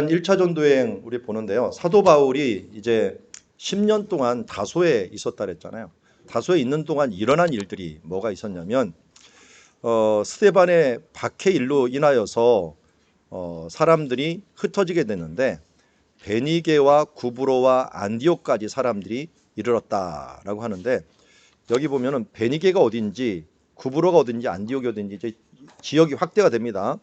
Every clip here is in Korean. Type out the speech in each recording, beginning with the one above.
1차 전도여행 우리 보는데요. 사도 바울이 이제 10년 동안 다소에 있었다 그랬잖아요. 다소에 있는 동안 일어난 일들이 뭐가 있었냐면 스데반의 박해일로 인하여서 사람들이 흩어지게 됐는데 베니게와 구브로와 안디옥까지 사람들이 이르렀다라고 하는데 여기 보면은 베니게가 어딘지 구브로가 어딘지 안디옥이 어딘지 이제 지역이 확대가 됩니다.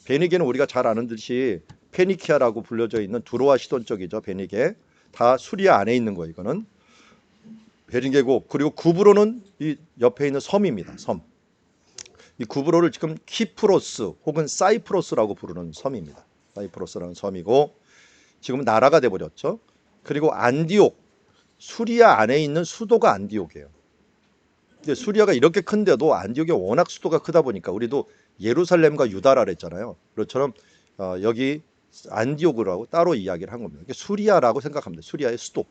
베니게는 우리가 잘 아는 듯이 페니키아라고 불려져 있는 두로와 시돈 쪽이죠. 베니게 다 수리아 안에 있는 거 이거는 베니게고, 그리고 구브로는 이 옆에 있는 섬입니다. 섬. 이 구브로를 지금 키프로스 혹은 사이프러스라고 부르는 섬입니다. 사이프러스라는 섬이고 지금 나라가 돼 버렸죠. 그리고 안디옥, 수리아 안에 있는 수도가 안디옥이에요. 근데 수리아가 이렇게 큰데도 안디옥이 워낙 수도가 크다 보니까 우리도 예루살렘과 유다라 그랬잖아요. 그것처럼 여기 안디옥이라고 따로 이야기를 한 겁니다. 수리아라고 생각합니다. 수리아의 수도.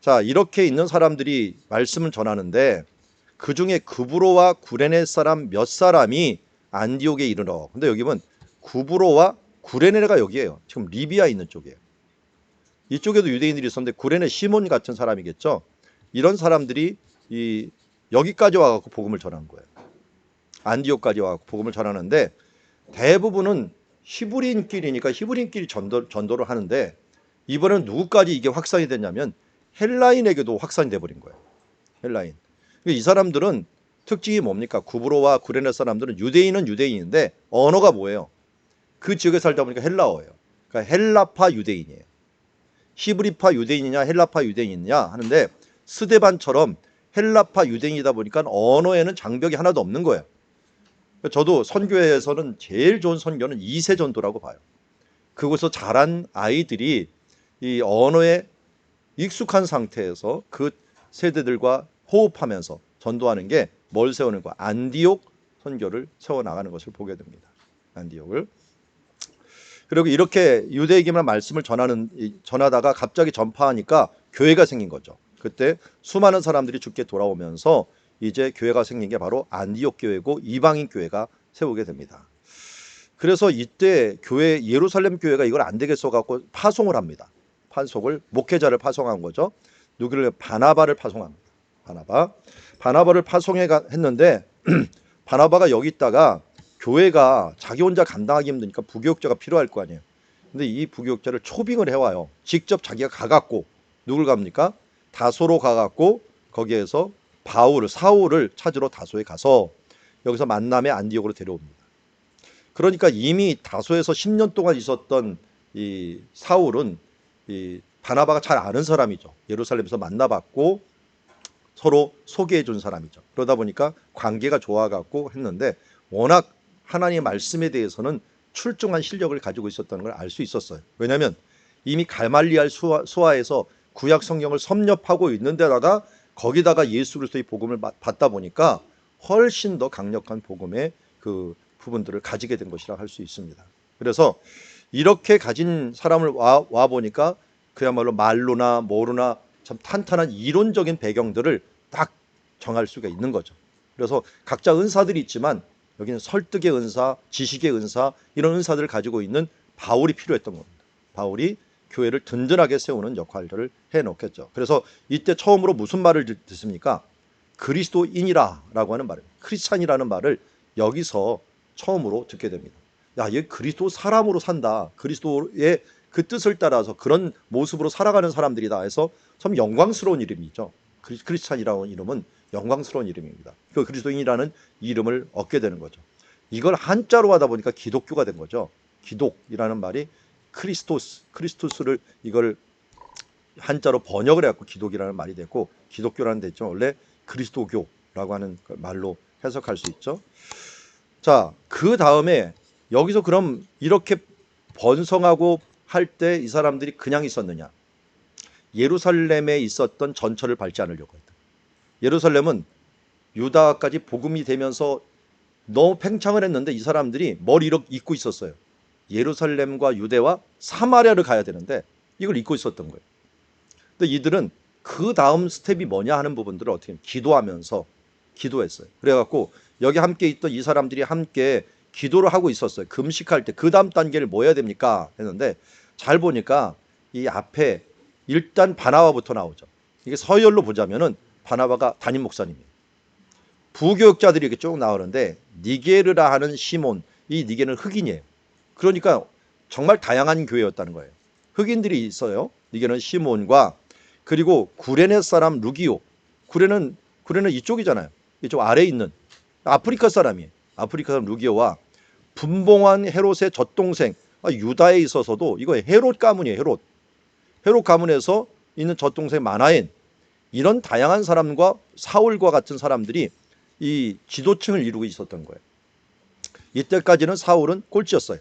자, 이렇게 있는 사람들이 말씀을 전하는데 그 중에 구브로와 구레네 사람 몇 사람이 안디옥에 이르러. 근데 여기 보면 구브로와 구레네가 여기에요. 지금 리비아 있는 쪽이에요. 이쪽에도 유대인들이 있었는데 구레네 시몬 같은 사람이겠죠. 이런 사람들이 여기까지 와갖고 복음을 전한 거예요. 안디옥까지 와갖고 복음을 전하는데 대부분은 히브리인끼리니까 히브리인끼리 전도를 하는데 이번에는 누구까지 이게 확산이 됐냐면 헬라인에게도 확산이 돼버린 거예요. 헬라인. 이 사람들은 특징이 뭡니까? 구브로와 구레네 사람들은 유대인은 유대인인데 언어가 뭐예요? 그 지역에 살다 보니까 헬라어예요. 그러니까 헬라파 유대인이에요. 히브리파 유대인이냐 헬라파 유대인이냐 하는데 스데반처럼 헬라파 유대인이다 보니까 언어에는 장벽이 하나도 없는 거예요. 저도 선교회에서는 제일 좋은 선교는 2세 전도라고 봐요. 그곳에서 자란 아이들이 이 언어에 익숙한 상태에서 그 세대들과 호흡하면서 전도하는 게 뭘 세우는 거? 안디옥 선교를 세워나가는 것을 보게 됩니다. 안디옥을. 그리고 이렇게 유대에게만 말씀을 전하다가 갑자기 전파하니까 교회가 생긴 거죠. 그때 수많은 사람들이 주께 돌아오면서 이제 교회가 생긴 게 바로 안디옥 교회고 이방인 교회가 세우게 됩니다. 그래서 이때 교회 예루살렘 교회가 이걸 안 되겠어 갖고 파송을 합니다. 목회자를 파송한 거죠. 누구를? 바나바를 파송합니다. 바나바를 했는데 바나바가 여기 있다가 교회가 자기 혼자 감당하기 힘드니까 부교육자가 필요할 거 아니에요. 근데 이 부교육자를 초빙을 해와요. 직접 자기가 가갖고 누굴 갑니까? 다소로 가갖고 거기에서 사울을 찾으러 다소에 가서 여기서 만남의 안디옥으로 데려옵니다. 그러니까 이미 다소에서 10년 동안 있었던 이 사울은 이 바나바가 잘 아는 사람이죠. 예루살렘에서 만나봤고 서로 소개해 준 사람이죠. 그러다 보니까 관계가 좋아갖고 했는데 워낙 하나님의 말씀에 대해서는 출중한 실력을 가지고 있었다는 걸 알 수 있었어요. 왜냐하면 이미 갈말리알 수하에서 구약 성경을 섭렵하고 있는 데다가 거기다가 예수 그리스도의 복음을 받다 보니까 훨씬 더 강력한 복음의 그 부분들을 가지게 된 것이라 할 수 있습니다. 그래서 이렇게 가진 사람을 와 보니까 그야말로 말로나 뭐로나 참 탄탄한 이론적인 배경들을 딱 정할 수가 있는 거죠. 그래서 각자 은사들이 있지만 여기는 설득의 은사, 지식의 은사, 이런 은사들을 가지고 있는 바울이 필요했던 겁니다. 바울이 교회를 든든하게 세우는 역할들을 해놓겠죠. 그래서 이때 처음으로 무슨 말을 듣습니까? 그리스도인이라고 하는 말입니다. 크리스찬이라는 말을 여기서 처음으로 듣게 됩니다. 야, 얘 그리스도 사람으로 산다. 그리스도의 그 뜻을 따라서 그런 모습으로 살아가는 사람들이다 해서 참 영광스러운 이름이죠. 크리스찬이라는 이름은 영광스러운 이름입니다. 그 그리스도인이라는 이름을 얻게 되는 거죠. 이걸 한자로 하다 보니까 기독교가 된 거죠. 기독이라는 말이 크리스토스를 이걸 한자로 번역을 해갖고 기독이라는 말이 됐고, 기독교라는 데죠. 원래 그리스도교라고 하는 말로 해석할 수 있죠. 자, 그 다음에 여기서 그럼 이렇게 번성하고 할 때 이 사람들이 그냥 있었느냐? 예루살렘에 있었던 전철을 밟지 않으려고 했다. 예루살렘은 유다까지 복음이 되면서 너무 팽창을 했는데 이 사람들이 뭘 잊고 있었어요. 예루살렘과 유대와 사마리아를 가야 되는데 이걸 잊고 있었던 거예요. 근데 이들은 그 다음 스텝이 뭐냐 하는 부분들을 어떻게 기도하면서 기도했어요. 그래갖고 여기 함께 있던 이 사람들이 함께 기도를 하고 있었어요. 금식할 때 그 다음 단계를 뭐 해야 됩니까? 했는데 잘 보니까 이 앞에 일단 바나바부터 나오죠. 이게 서열로 보자면은 바나바가 담임 목사님이에요. 부교육자들이 이렇게 쭉 나오는데 니게르라 하는 시몬, 이 니게르는 흑인이에요. 그러니까 정말 다양한 교회였다는 거예요. 흑인들이 있어요. 니게르는 시몬과 그리고 구레네 사람 루기오. 구레는 이쪽이잖아요. 이쪽 아래에 있는 아프리카 사람이에요. 아프리카 사람 루기오와 분봉한 헤롯의 젖동생 유다에 있어서도 이거 헤롯 가문이에요. 헤롯 가문에서 있는 젖동생 마나엔, 이런 다양한 사람과 사울과 같은 사람들이 이 지도층을 이루고 있었던 거예요. 이때까지는 사울은 꼴찌였어요.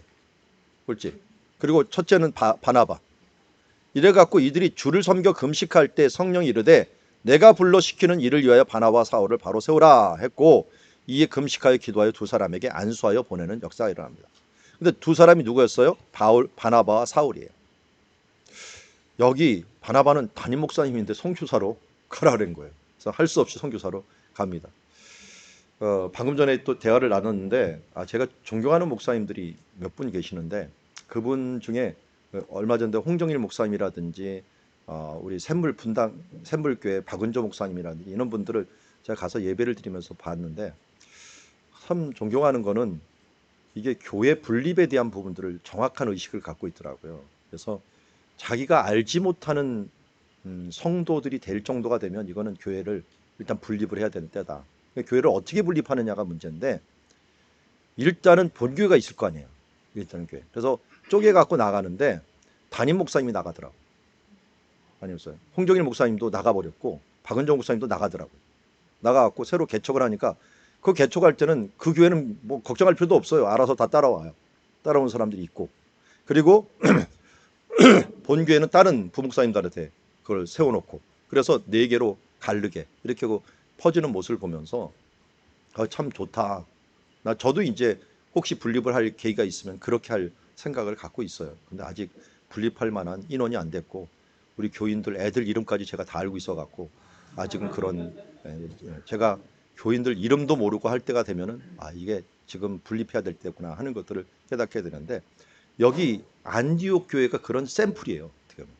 꼴찌. 그리고 첫째는 바나바. 이래갖고 이들이 주를 섬겨 금식할 때 성령이 이르되 내가 불러 시키는 일을 위하여 바나바와 사울을 바로 세우라 했고, 이에 금식하여 기도하여 두 사람에게 안수하여 보내는 역사가 일어납니다. 근데 두 사람이 누구였어요? 바나바와 사울이에요. 여기 바나바는 담임 목사님인데 선교사로 가라는 거예요. 그래서 할 수 없이 선교사로 갑니다. 방금 전에 또 대화를 나눴는데 제가 존경하는 목사님들이 몇 분 계시는데 그분 중에 얼마 전에 홍정일 목사님이라든지 우리 샘물교회 박은조 목사님이라든지 이런 분들을 제가 가서 예배를 드리면서 봤는데 참 존경하는 거는 이게 교회 분립에 대한 부분들을 정확한 의식을 갖고 있더라고요. 그래서 자기가 알지 못하는 성도들이 될 정도가 되면 이거는 교회를 일단 분립을 해야 되는 때다. 교회를 어떻게 분립하느냐가 문제인데 일단은 본교회가 있을 거 아니에요. 일단은 교회. 그래서 쪼개갖고 나가는데 담임 목사님이 나가더라고요. 아니었어요. 홍정일 목사님도 나가버렸고 박은정 목사님도 나가더라고요. 나가갖고 새로 개척을 하니까 그 개척할 때는 그 교회는 뭐 걱정할 필요도 없어요. 알아서 다 따라와요. 따라오는 사람들이 있고. 그리고 본교회는 다른 부목사님들한테 그걸 세워놓고 그래서 4개로 갈르게 이렇게 하고 퍼지는 모습을 보면서 참 좋다. 저도 이제 혹시 분립을 할 계기가 있으면 그렇게 할 생각을 갖고 있어요. 근데 아직 분립할 만한 인원이 안 됐고 우리 교인들 애들 이름까지 제가 다 알고 있어 갖고 아직은 그런 제가 교인들 이름도 모르고 할 때가 되면은 이게 지금 분립해야 될 때구나 하는 것들을 깨닫게 되는데 여기 안디옥 교회가 그런 샘플이에요. 어떻게 보면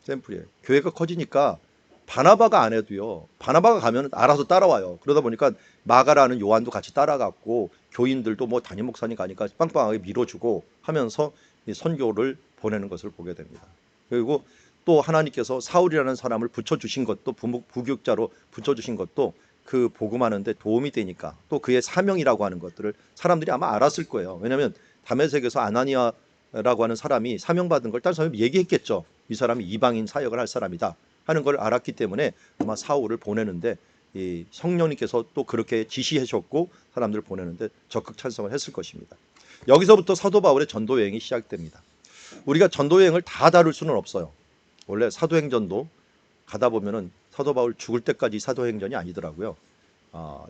샘플이에요. 교회가 커지니까 바나바가 안 해도요. 바나바가 가면 알아서 따라와요. 그러다 보니까 마가라는 요한도 같이 따라갔고 교인들도 뭐 담임 목사님 가니까 빵빵하게 밀어주고 하면서 선교를 보내는 것을 보게 됩니다. 그리고 또 하나님께서 사울이라는 사람을 붙여주신 것도 부교육자로 붙여주신 것도 그 복음하는데 도움이 되니까 또 그의 사명이라고 하는 것들을 사람들이 아마 알았을 거예요. 왜냐하면 다메섹에서 아나니아라고 하는 사람이 사명받은 걸 다른 사람이 얘기했겠죠. 이 사람이 이방인 사역을 할 사람이다 하는 걸 알았기 때문에 아마 사울을 보내는데 이 성령님께서 또 그렇게 지시하셨고 사람들을 보내는데 적극 찬성을 했을 것입니다. 여기서부터 사도 바울의 전도 여행이 시작됩니다. 우리가 전도 여행을 다 다룰 수는 없어요. 원래 사도행전도 가다 보면은 사도 바울 죽을 때까지 사도행전이 아니더라고요.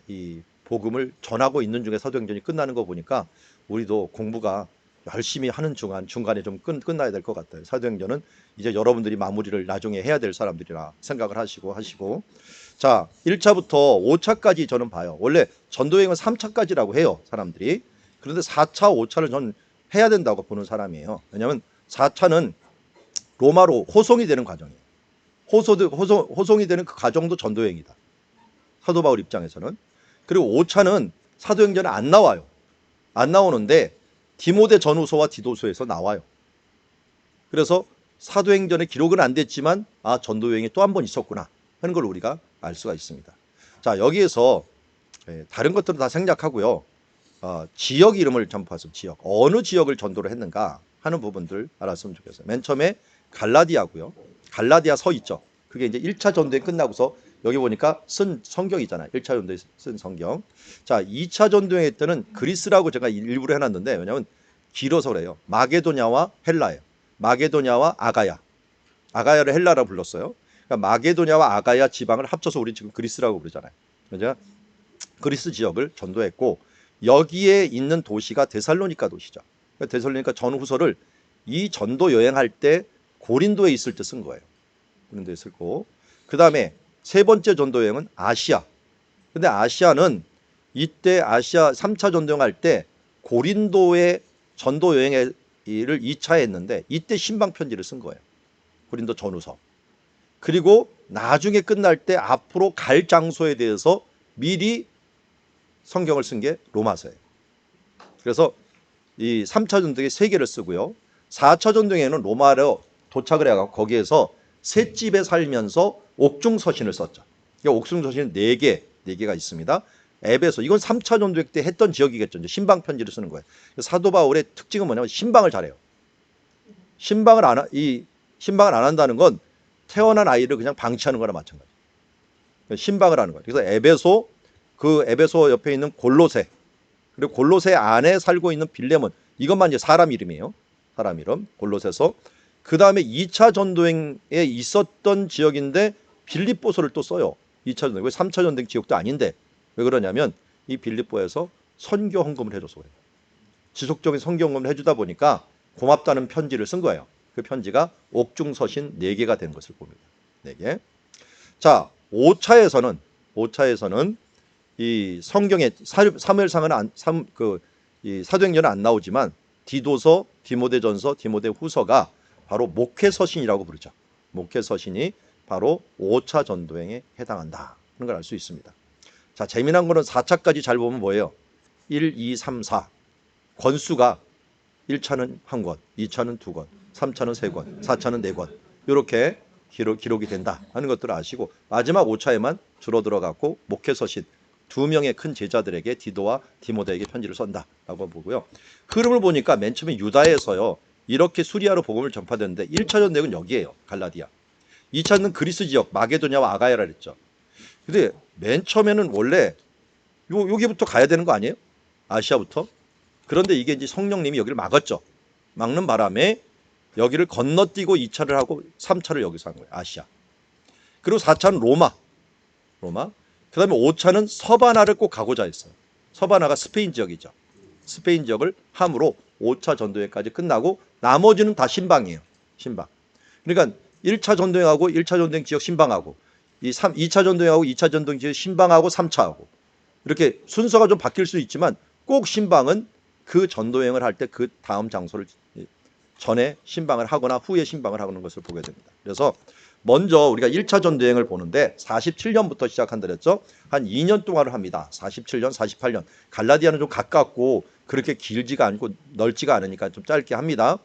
이 복음을 전하고 있는 중에 사도행전이 끝나는 거 보니까 우리도 공부가 열심히 하는 중간에 좀 끝나야 될 것 같아요. 사도행전은 이제 여러분들이 마무리를 나중에 해야 될 사람들이라 생각을 하시고 자 1차부터 5차까지 저는 봐요. 원래 전도여행은 3차까지라고 해요. 사람들이. 그런데 4차, 5차를 저는 해야 된다고 보는 사람이에요. 왜냐하면 4차는 로마로 호송이 되는 과정이에요. 호송이 되는 그 과정도 전도여행이다. 사도 바울 입장에서는. 그리고 5차는 사도행전에 안 나와요. 안 나오는데 디모데 전후서와 디도서에서 나와요. 그래서 사도행전에 기록은 안 됐지만 전도여행이 또 한 번 있었구나 하는 걸 우리가 알 수가 있습니다. 자 여기에서 다른 것들은 다 생략하고요. 지역 이름을 좀 봤으면 어느 지역을 전도를 했는가 하는 부분들 알았으면 좋겠어요. 맨 처음에 갈라디아고요. 갈라디아 서 있죠. 그게 이제 1차 전도에 끝나고서 여기 보니까 쓴 성경이잖아요. 1차 전도에 쓴 성경. 자, 2차 전도회 때는 그리스라고 제가 일부러 해놨는데 왜냐하면 길어서 그래요. 마게도냐와 헬라예요. 마게도냐와 아가야. 아가야를 헬라라고 불렀어요. 그러니까 마게도냐와 아가야 지방을 합쳐서 우리 지금 그리스라고 부르잖아요. 그래서 그리스 지역을 전도했고 여기에 있는 도시가 데살로니가 도시죠. 그러니까 데살로니가 전후서를 이 전도 여행할 때 고린도에 있을 때 쓴 거예요. 고린도에 쓰고 그 다음에 세 번째 전도 여행은 아시아. 근데 아시아는 이때 아시아 3차 전도 여행 할 때 고린도의 전도 여행을 2차 했는데 이때 신방 편지를 쓴 거예요. 고린도 전후서. 그리고 나중에 끝날 때 앞으로 갈 장소에 대해서 미리 성경을 쓴 게 로마서예요. 그래서 이 3차 전도에 3개를 쓰고요. 4차 전도에는 로마로 도착을 해가지고 거기에서 셋집에 살면서 옥중서신을 썼죠. 옥중서신은 4개가 있습니다. 에베소, 이건 3차 전도 때 했던 지역이겠죠. 이제 신방 편지를 쓰는 거예요. 사도 바울의 특징은 뭐냐면 신방을 잘해요. 신방을 안 한다는 건 태어난 아이를 그냥 방치하는 거나 마찬가지예요. 신방을 하는 거예요. 그래서 에베소, 그 에베소 옆에 있는 골로새, 그리고 골로새 안에 살고 있는 빌레몬, 이것만 이제 사람 이름이에요. 사람 이름, 골로새서. 그 다음에 2차 전도행에 있었던 지역인데 빌립보서를 또 써요. 2차 전도행. 왜 3차 전도행 지역도 아닌데. 왜 그러냐면 이 빌립보에서 선교 헌금을 해줘서 그래요. 지속적인 선교 헌금을 해주다 보니까 고맙다는 편지를 쓴 거예요. 그 편지가 옥중서신 4개가 된 것을 봅니다. 4개. 자, 5차에서는 이 성경에 사무엘상은 이 사도행전은 안 나오지만 디도서, 디모데전서, 디모데후서가 바로 목회서신이라고 부르죠. 목회서신이 바로 5차 전도행에 해당한다 하는 걸 알 수 있습니다. 자, 재미난 거는 4차까지 잘 보면 뭐예요? 1, 2, 3, 4 권수가 1차는 1권, 2차는 2권, 3차는 3권, 4차는 4권 이렇게 기록이 된다 하는 것들을 아시고 마지막 5차에만 줄어들어갖고 목회서신 2명의 큰 제자들에게 디도와 디모데에게 편지를 쓴다라고 보고요. 흐름을 보니까 맨 처음에 유다에서요. 이렇게 수리아로 복음을 전파되는데 1차 전도행은 여기에요. 갈라디아. 2차는 그리스 지역 마게도냐와 아가야라 그랬죠. 근데 맨 처음에는 원래 여기부터 가야 되는 거 아니에요? 아시아부터. 그런데 이게 이제 성령님이 여기를 막았죠. 막는 바람에 여기를 건너뛰고 2차를 하고 3차를 여기서 한 거예요. 아시아. 그리고 4차는 로마. 그 다음에 5차는 서바나를 꼭 가고자 했어요. 서바나가 스페인 지역이죠. 스페인 지역을 함으로 5차 전도회까지 끝나고 나머지는 다 신방이에요. 신방. 그러니까 1차 전도회하고 1차 전도회 지역 신방하고 2차 전도회하고 2차 전도회 지역 신방하고 3차하고 이렇게 순서가 좀 바뀔 수 있지만 꼭 신방은 그 전도여행을 할 때 그 다음 장소를 전에 신방을 하거나 후에 신방을 하는 것을 보게 됩니다. 그래서 먼저 우리가 1차 전도여행을 보는데 47년부터 시작한다 그랬죠. 한 2년 동안을 합니다. 47년, 48년. 갈라디아는 좀 가깝고 그렇게 길지가 않고 넓지가 않으니까 좀 짧게 합니다.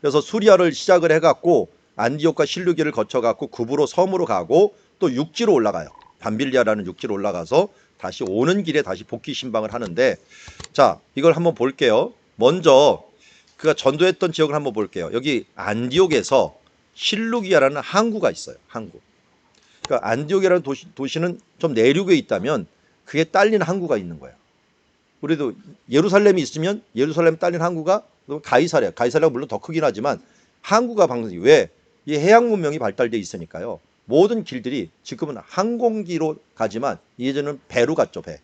그래서 수리아를 시작을 해갖고 안디옥과 실루기를 거쳐갖고 구브로 섬으로 가고 또 육지로 올라가요. 밤빌리아라는 육지로 올라가서 다시 오는 길에 다시 복귀 신방을 하는데 자, 이걸 한번 볼게요. 먼저 그가 전도했던 지역을 한번 볼게요. 여기 안디옥에서 실루기아라는 항구가 있어요. 항구. 그러니까 안디옥이라는 도시는 좀 내륙에 있다면 그게 딸린 항구가 있는 거예요. 우리도 예루살렘이 있으면 예루살렘 딸린 항구가 가이사랴. 가이사랴가 물론 더 크긴 하지만 항구가 방송이 왜? 이 해양 문명이 발달돼 있으니까요. 모든 길들이 지금은 항공기로 가지만 예전에는 배로 갔죠. 배.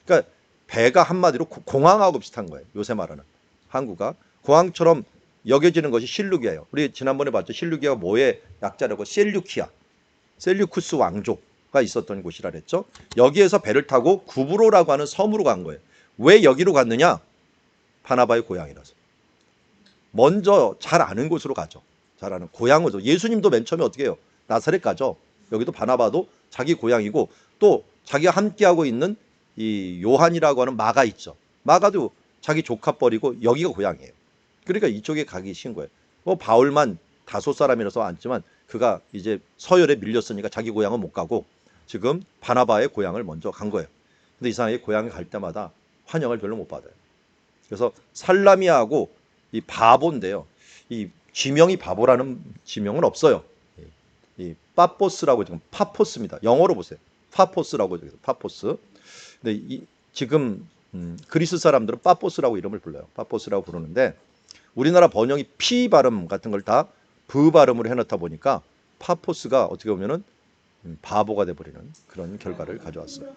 그러니까 배가 한마디로 공항하고 비슷한 거예요. 요새 말하는 항구가 공항처럼 여겨지는 것이 실루기아예요. 우리 지난번에 봤죠. 실루기아가 뭐의 약자라고 셀류키아, 셀류쿠스 왕조가 있었던 곳이라 그랬죠. 여기에서 배를 타고 구브로라고 하는 섬으로 간 거예요. 왜 여기로 갔느냐? 바나바의 고향이라서. 먼저 잘 아는 곳으로 가죠. 잘 아는 고향으로. 예수님도 맨 처음에 어떻게 해요? 나사렛 가죠. 여기도 바나바도 자기 고향이고 또 자기가 함께하고 있는 이 요한이라고 하는 마가 있죠. 마가도 자기 조카 버리고 여기가 고향이에요. 그러니까 이쪽에 가기 쉬운 거예요. 바울만 다소 사람이라서 앉지만 그가 이제 서열에 밀렸으니까 자기 고향은 못 가고 지금 바나바의 고향을 먼저 간 거예요. 근데 이상하게 고향에 갈 때마다 환영을 별로 못 받아요. 그래서 살라미아하고 이 바보인데요. 이 지명이 바보라는 지명은 없어요. 이 파포스라고 지금 파포스입니다. 영어로 보세요. 파포스라고 파포스. 근데 지금 그리스 사람들은 파포스라고 이름을 불러요. 파포스라고 부르는데 우리나라 번역이 피 발음 같은 걸 다 브 발음으로 해놓다 보니까 파포스가 어떻게 보면은 바보가 돼버리는 그런 결과를 가져왔어요.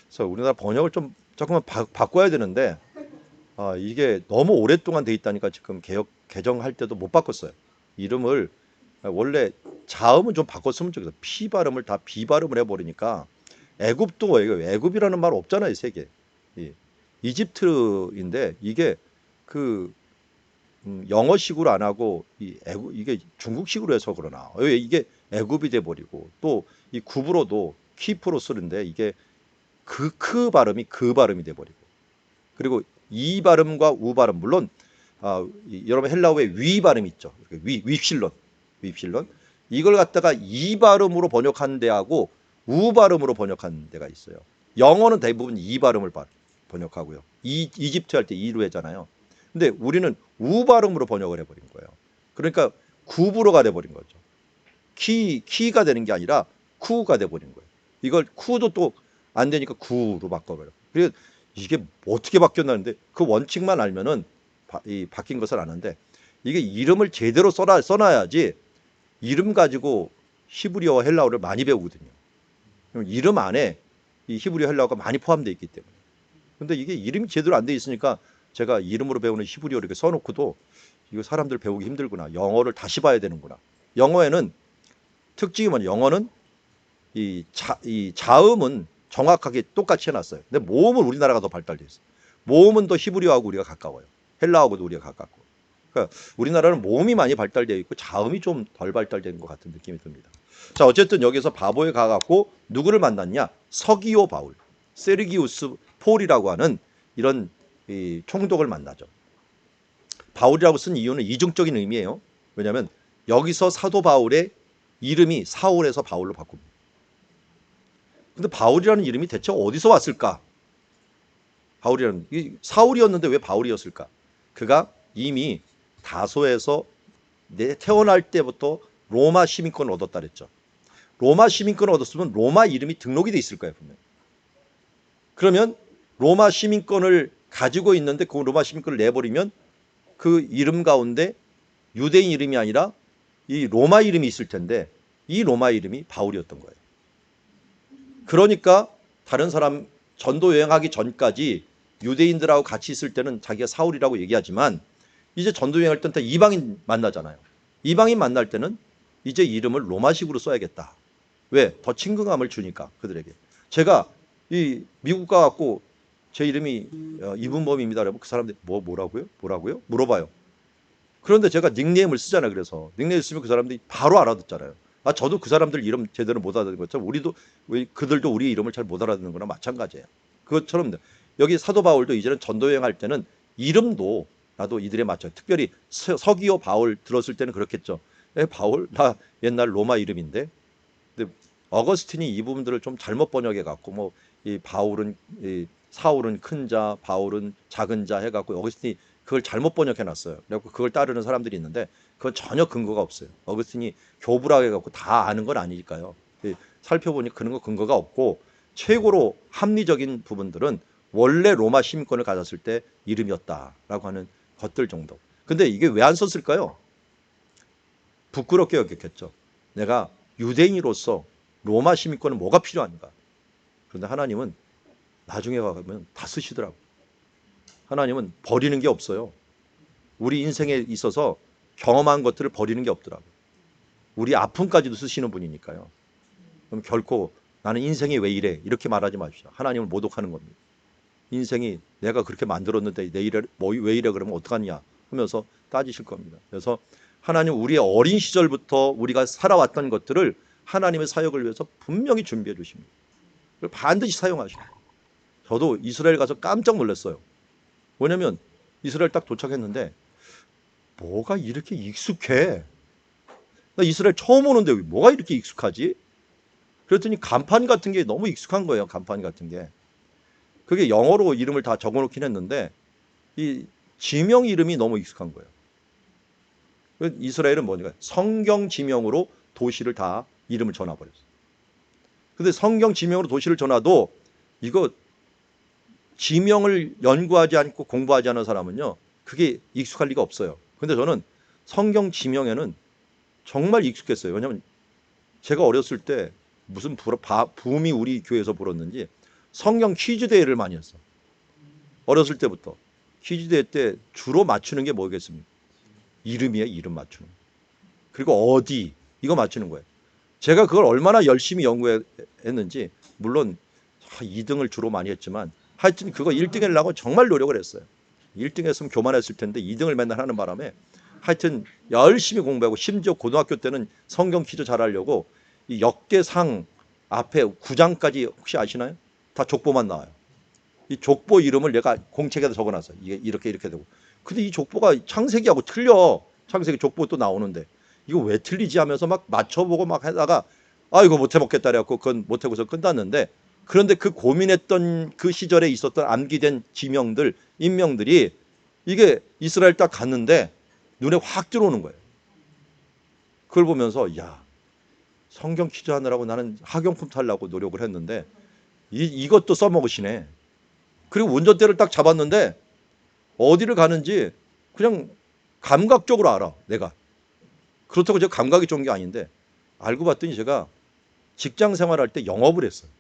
그래서 우리나라 번역을 좀 조금만 바꿔야 되는데 이게 너무 오랫동안 돼 있다니까 지금 개정할 때도 못 바꿨어요. 이름을 원래 자음은 좀 바꿨으면 좋겠어요. 피 발음을 다 비 발음을 해버리니까 애굽도 애굽이라는 말 없잖아요. 세계. 이집트인데 이게 그 영어식으로 안 하고 이게 중국식으로 해서 그러나 왜 이게 애굽이 돼 버리고 또 이 굽으로도 키프로 쓰는데 이게 크 발음이 그 발음이 돼 버리고 그리고 이 발음과 우 발음 물론 여러분 헬라어에 위 발음이 있죠. 윕실론 이걸 갖다가 이 발음으로 번역한 데하고 우 발음으로 번역한 데가 있어요. 영어는 대부분 이 발음을 번역하고요. 이집트 할 때 이로 하잖아요. 근데 우리는 우 발음으로 번역을 해버린 거예요. 그러니까 굽으로가 돼버린 거죠. 키가 되는 게 아니라 쿠가 돼버린 거예요. 이걸 쿠도 또 안 되니까 구로 바꿔버려. 그래서 이게 어떻게 바뀌었나는데 그 원칙만 알면은 바뀐 것을 아는데 이게 이름을 제대로 써놔야지 이름 가지고 히브리어와 헬라어를 많이 배우거든요. 이름 안에 이 히브리어 헬라어가 많이 포함되어 있기 때문에. 근데 이게 이름이 제대로 안 돼 있으니까 제가 이름으로 배우는 히브리어 이렇게 써놓고도 이거 사람들 배우기 힘들구나. 영어를 다시 봐야 되는구나. 영어에는 특징이 뭐냐? 영어는 이 자음은 정확하게 똑같이 해놨어요. 근데 모음은 우리나라가 더 발달돼 있어요. 모음은 더 히브리어하고 우리가 가까워요. 헬라어하고도 우리가 가깝고. 그러니까 우리나라는 모음이 많이 발달되어 있고 자음이 좀 덜 발달된 것 같은 느낌이 듭니다. 자, 어쨌든 여기서 바보에 가갖고 누구를 만났냐? 서기오 바울, 세르기우스 폴이라고 하는 이런 총독을 만나죠. 바울이라고 쓴 이유는 이중적인 의미예요. 왜냐하면 여기서 사도 바울의 이름이 사울에서 바울로 바꿉니다. 근데 바울이라는 이름이 대체 어디서 왔을까? 사울이었는데 왜 바울이었을까? 그가 이미 다소에서 태어날 때부터 로마 시민권을 얻었다 그랬죠. 로마 시민권을 얻었으면 로마 이름이 등록이 돼 있을 거예요, 분명. 그러면 로마 시민권을 가지고 있는데 그 로마 시민권을 내버리면 그 이름 가운데 유대인 이름이 아니라 이 로마 이름이 있을 텐데 이 로마 이름이 바울이었던 거예요. 그러니까 다른 사람 전도 여행하기 전까지 유대인들하고 같이 있을 때는 자기가 사울이라고 얘기하지만 이제 전도 여행할 때는 이방인 만나잖아요. 이방인 만날 때는 이제 이름을 로마식으로 써야겠다. 왜? 더 친근감을 주니까 그들에게. 제가 이 미국 가갖고 제 이름이 이분범입니다. 그러면 그 사람들이 뭐라고요? 물어봐요. 그런데 제가 닉네임을 쓰잖아요. 그래서 닉네임 쓰면 그 사람들이 바로 알아듣잖아요. 저도 그 사람들 이름 제대로 못 알아듣는 것처럼 그들도 우리 이름을 잘 못 알아듣는 거나 마찬가지예요. 그것처럼 여기 사도 바울도 이제는 전도 여행할 때는 이름도 나도 이들에 맞춰. 특별히 서기오 바울 들었을 때는 그렇겠죠. 바울? 나 옛날 로마 이름인데. 근데 어거스틴이 이 부분들을 좀 잘못 번역해 갖고 이 바울은 사울은 큰 자, 바울은 작은 자 해갖고 어거스틴이 그걸 잘못 번역해 놨어요. 그래갖고 그걸 따르는 사람들이 있는데 그건 전혀 근거가 없어요. 어거스틴이 교부라고 해갖고 다 아는 건 아니니까요. 살펴보니 그런 거 근거가 없고 최고로 합리적인 부분들은 원래 로마 시민권을 가졌을 때 이름이었다라고 하는 것들 정도. 근데 이게 왜 안 썼을까요? 부끄럽게 여겼겠죠. 내가 유대인으로서 로마 시민권은 뭐가 필요한가? 그런데 하나님은 나중에 가면 다 쓰시더라고요. 하나님은 버리는 게 없어요. 우리 인생에 있어서 경험한 것들을 버리는 게 없더라고요. 우리 아픔까지도 쓰시는 분이니까요. 그럼 결코 나는 인생이 왜 이래 이렇게 말하지 마십시오. 하나님을 모독하는 겁니다. 인생이 내가 그렇게 만들었는데 왜 이래 그러면 어떡하냐 하면서 따지실 겁니다. 그래서 하나님 우리의 어린 시절부터 우리가 살아왔던 것들을 하나님의 사역을 위해서 분명히 준비해 주십니다. 그걸 반드시 사용하시고 저도 이스라엘 가서 깜짝 놀랐어요. 왜냐면 이스라엘 딱 도착했는데 뭐가 이렇게 익숙해? 나 이스라엘 처음 오는데 뭐가 이렇게 익숙하지? 그랬더니 간판 같은 게 너무 익숙한 거예요. 간판 같은 게. 그게 영어로 이름을 다 적어놓긴 했는데 이 지명 이름이 너무 익숙한 거예요. 이스라엘은 뭐니까 성경 지명으로 도시를 다 이름을 전화버렸어요. 근데 성경 지명으로 도시를 전화도 이거 지명을 연구하지 않고 공부하지 않은 사람은요 그게 익숙할 리가 없어요. 근데 저는 성경 지명에는 정말 익숙했어요. 왜냐하면 제가 어렸을 때 무슨 붐이 우리 교회에서 불었는지 성경 퀴즈 대회를 많이 했어. 어렸을 때부터 퀴즈 대회 때 주로 맞추는 게 뭐겠습니까? 이름이에요. 이름 맞추는. 그리고 어디 이거 맞추는 거예요. 제가 그걸 얼마나 열심히 연구했는지 물론 2등을 주로 많이 했지만 하여튼 그거 1등 하려고 정말 노력을 했어요. 1등 했으면 교만했을 텐데 2등을 맨날 하는 바람에 하여튼 열심히 공부하고, 심지어 고등학교 때는 성경 퀴즈 잘하려고 이 역대상 앞에 9장까지 혹시 아시나요? 다 족보만 나와요. 이 족보 이름을 내가 공책에다 적어놨어요. 이게 이렇게 되고. 근데 이 족보가 창세기하고 틀려. 창세기 족보 또 나오는데 이거 왜 틀리지 하면서 막 맞춰보고 막 하다가 이거 못 해먹겠다 그래갖고 그건 못 해고서 끝났는데, 그런데 그 고민했던 그 시절에 있었던 암기된 지명들, 인명들이 이게 이스라엘 딱 갔는데 눈에 확 들어오는 거예요. 그걸 보면서 야, 성경 퀴즈 하느라고 나는 학용품 타려고 노력을 했는데 이것도 써먹으시네. 그리고 운전대를 딱 잡았는데 어디를 가는지 그냥 감각적으로 알아, 내가. 그렇다고 제가 감각이 좋은 게 아닌데 알고 봤더니 제가 직장 생활할 때 영업을 했어요.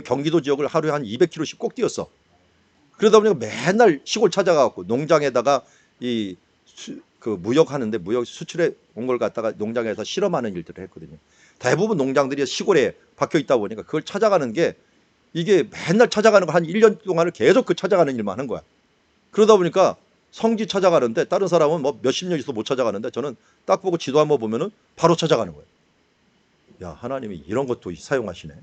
경기도 지역을 하루에 한 200km씩 꼭 뛰었어. 그러다 보니까 맨날 시골 찾아가고 농장에다가 그 무역하는데, 무역 수출해 온 걸 갖다가 농장에서 실험하는 일들을 했거든요. 대부분 농장들이 시골에 박혀 있다 보니까 그걸 찾아가는 게, 이게 맨날 찾아가는 거 한 1년 동안을 계속 그 찾아가는 일만 하는 거야. 그러다 보니까 성지 찾아가는데 다른 사람은 뭐 몇십 년 있어도 못 찾아가는데 저는 딱 보고 지도 한번 보면은 바로 찾아가는 거예요. 야, 하나님이 이런 것도 사용하시네.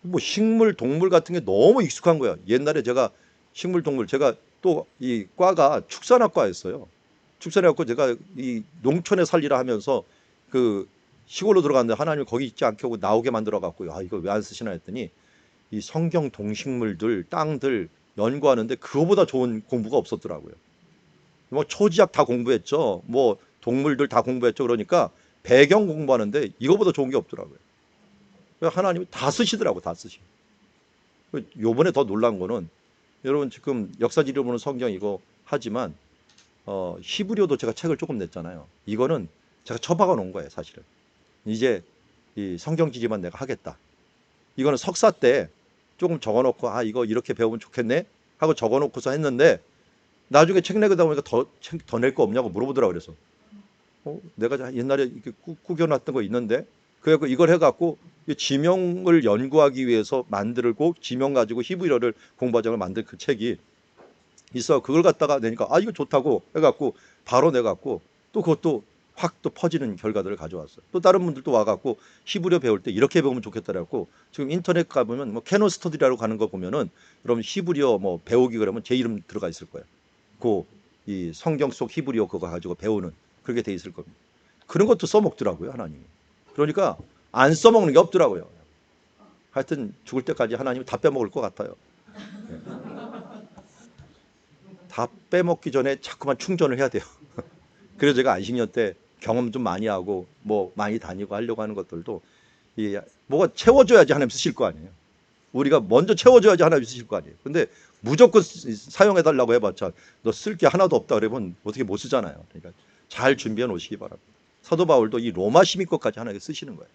뭐 식물, 동물 같은 게 너무 익숙한 거야. 옛날에 제가 식물, 동물, 제가 또 이 과가 축산학과였어요. 축산해갖고 제가 이 농촌에 살리라 하면서 그 시골로 들어갔는데 하나님이 거기 있지 않게 하고 나오게 만들어갖고, 이거 왜 안 쓰시나 했더니 이 성경 동식물들, 땅들 연구하는데 그거보다 좋은 공부가 없었더라고요. 뭐 초지학 다 공부했죠. 뭐 동물들 다 공부했죠. 그러니까 배경 공부하는데 이거보다 좋은 게 없더라고요. 하나님이 다 쓰시더라고, 다 쓰시. 요번에 더 놀란 거는, 여러분 지금 역사지를 보는 성경 이거 하지만 히브리어도 제가 책을 조금 냈잖아요. 이거는 제가 처박아 놓은 거예요, 사실은. 이제 이 성경 지지만 내가 하겠다. 이거는 석사 때 조금 적어놓고 이거 이렇게 배우면 좋겠네 하고 적어놓고서 했는데, 나중에 책 내다 보니까 더 낼 거 없냐고 물어보더라고. 그래서 내가 옛날에 이렇게 꾸겨놨던 거 있는데, 그래서 이걸 해갖고 지명을 연구하기 위해서 만들고, 지명 가지고 히브리어를 공부하자고 만든 그 책이 있어. 그걸 갖다가 내니까 이거 좋다고 해갖고 바로 내갖고 또 그것도 확 또 퍼지는 결과들을 가져왔어요. 또 다른 분들도 와갖고 히브리어 배울 때 이렇게 배우면 좋겠다 그래갖고, 지금 인터넷 가보면 뭐 캐논 스터디라고 가는 거 보면은 여러분 히브리어 뭐 배우기 그러면 제 이름 들어가 있을 거예요. 이 성경 속 히브리어 그거 가지고 배우는, 그렇게 돼 있을 겁니다. 그런 것도 써먹더라고요, 하나님이. 그러니까 안 써먹는 게 없더라고요. 하여튼 죽을 때까지 하나님이 다 빼먹을 것 같아요. 다 빼먹기 전에 자꾸만 충전을 해야 돼요. 그래서 제가 안식년 때 경험 좀 많이 하고 뭐 많이 다니고 하려고 하는 것들도 뭐가 채워줘야지 하나님 쓰실 거 아니에요. 우리가 먼저 채워줘야지 하나님 쓰실 거 아니에요. 근데 무조건 사용해달라고 해봤자 너 쓸 게 하나도 없다 그러면 어떻게 못 쓰잖아요. 그러니까 잘 준비해 놓으시기 바랍니다. 사도 바울도 이 로마 시민 것까지 하나님 쓰시는 거예요.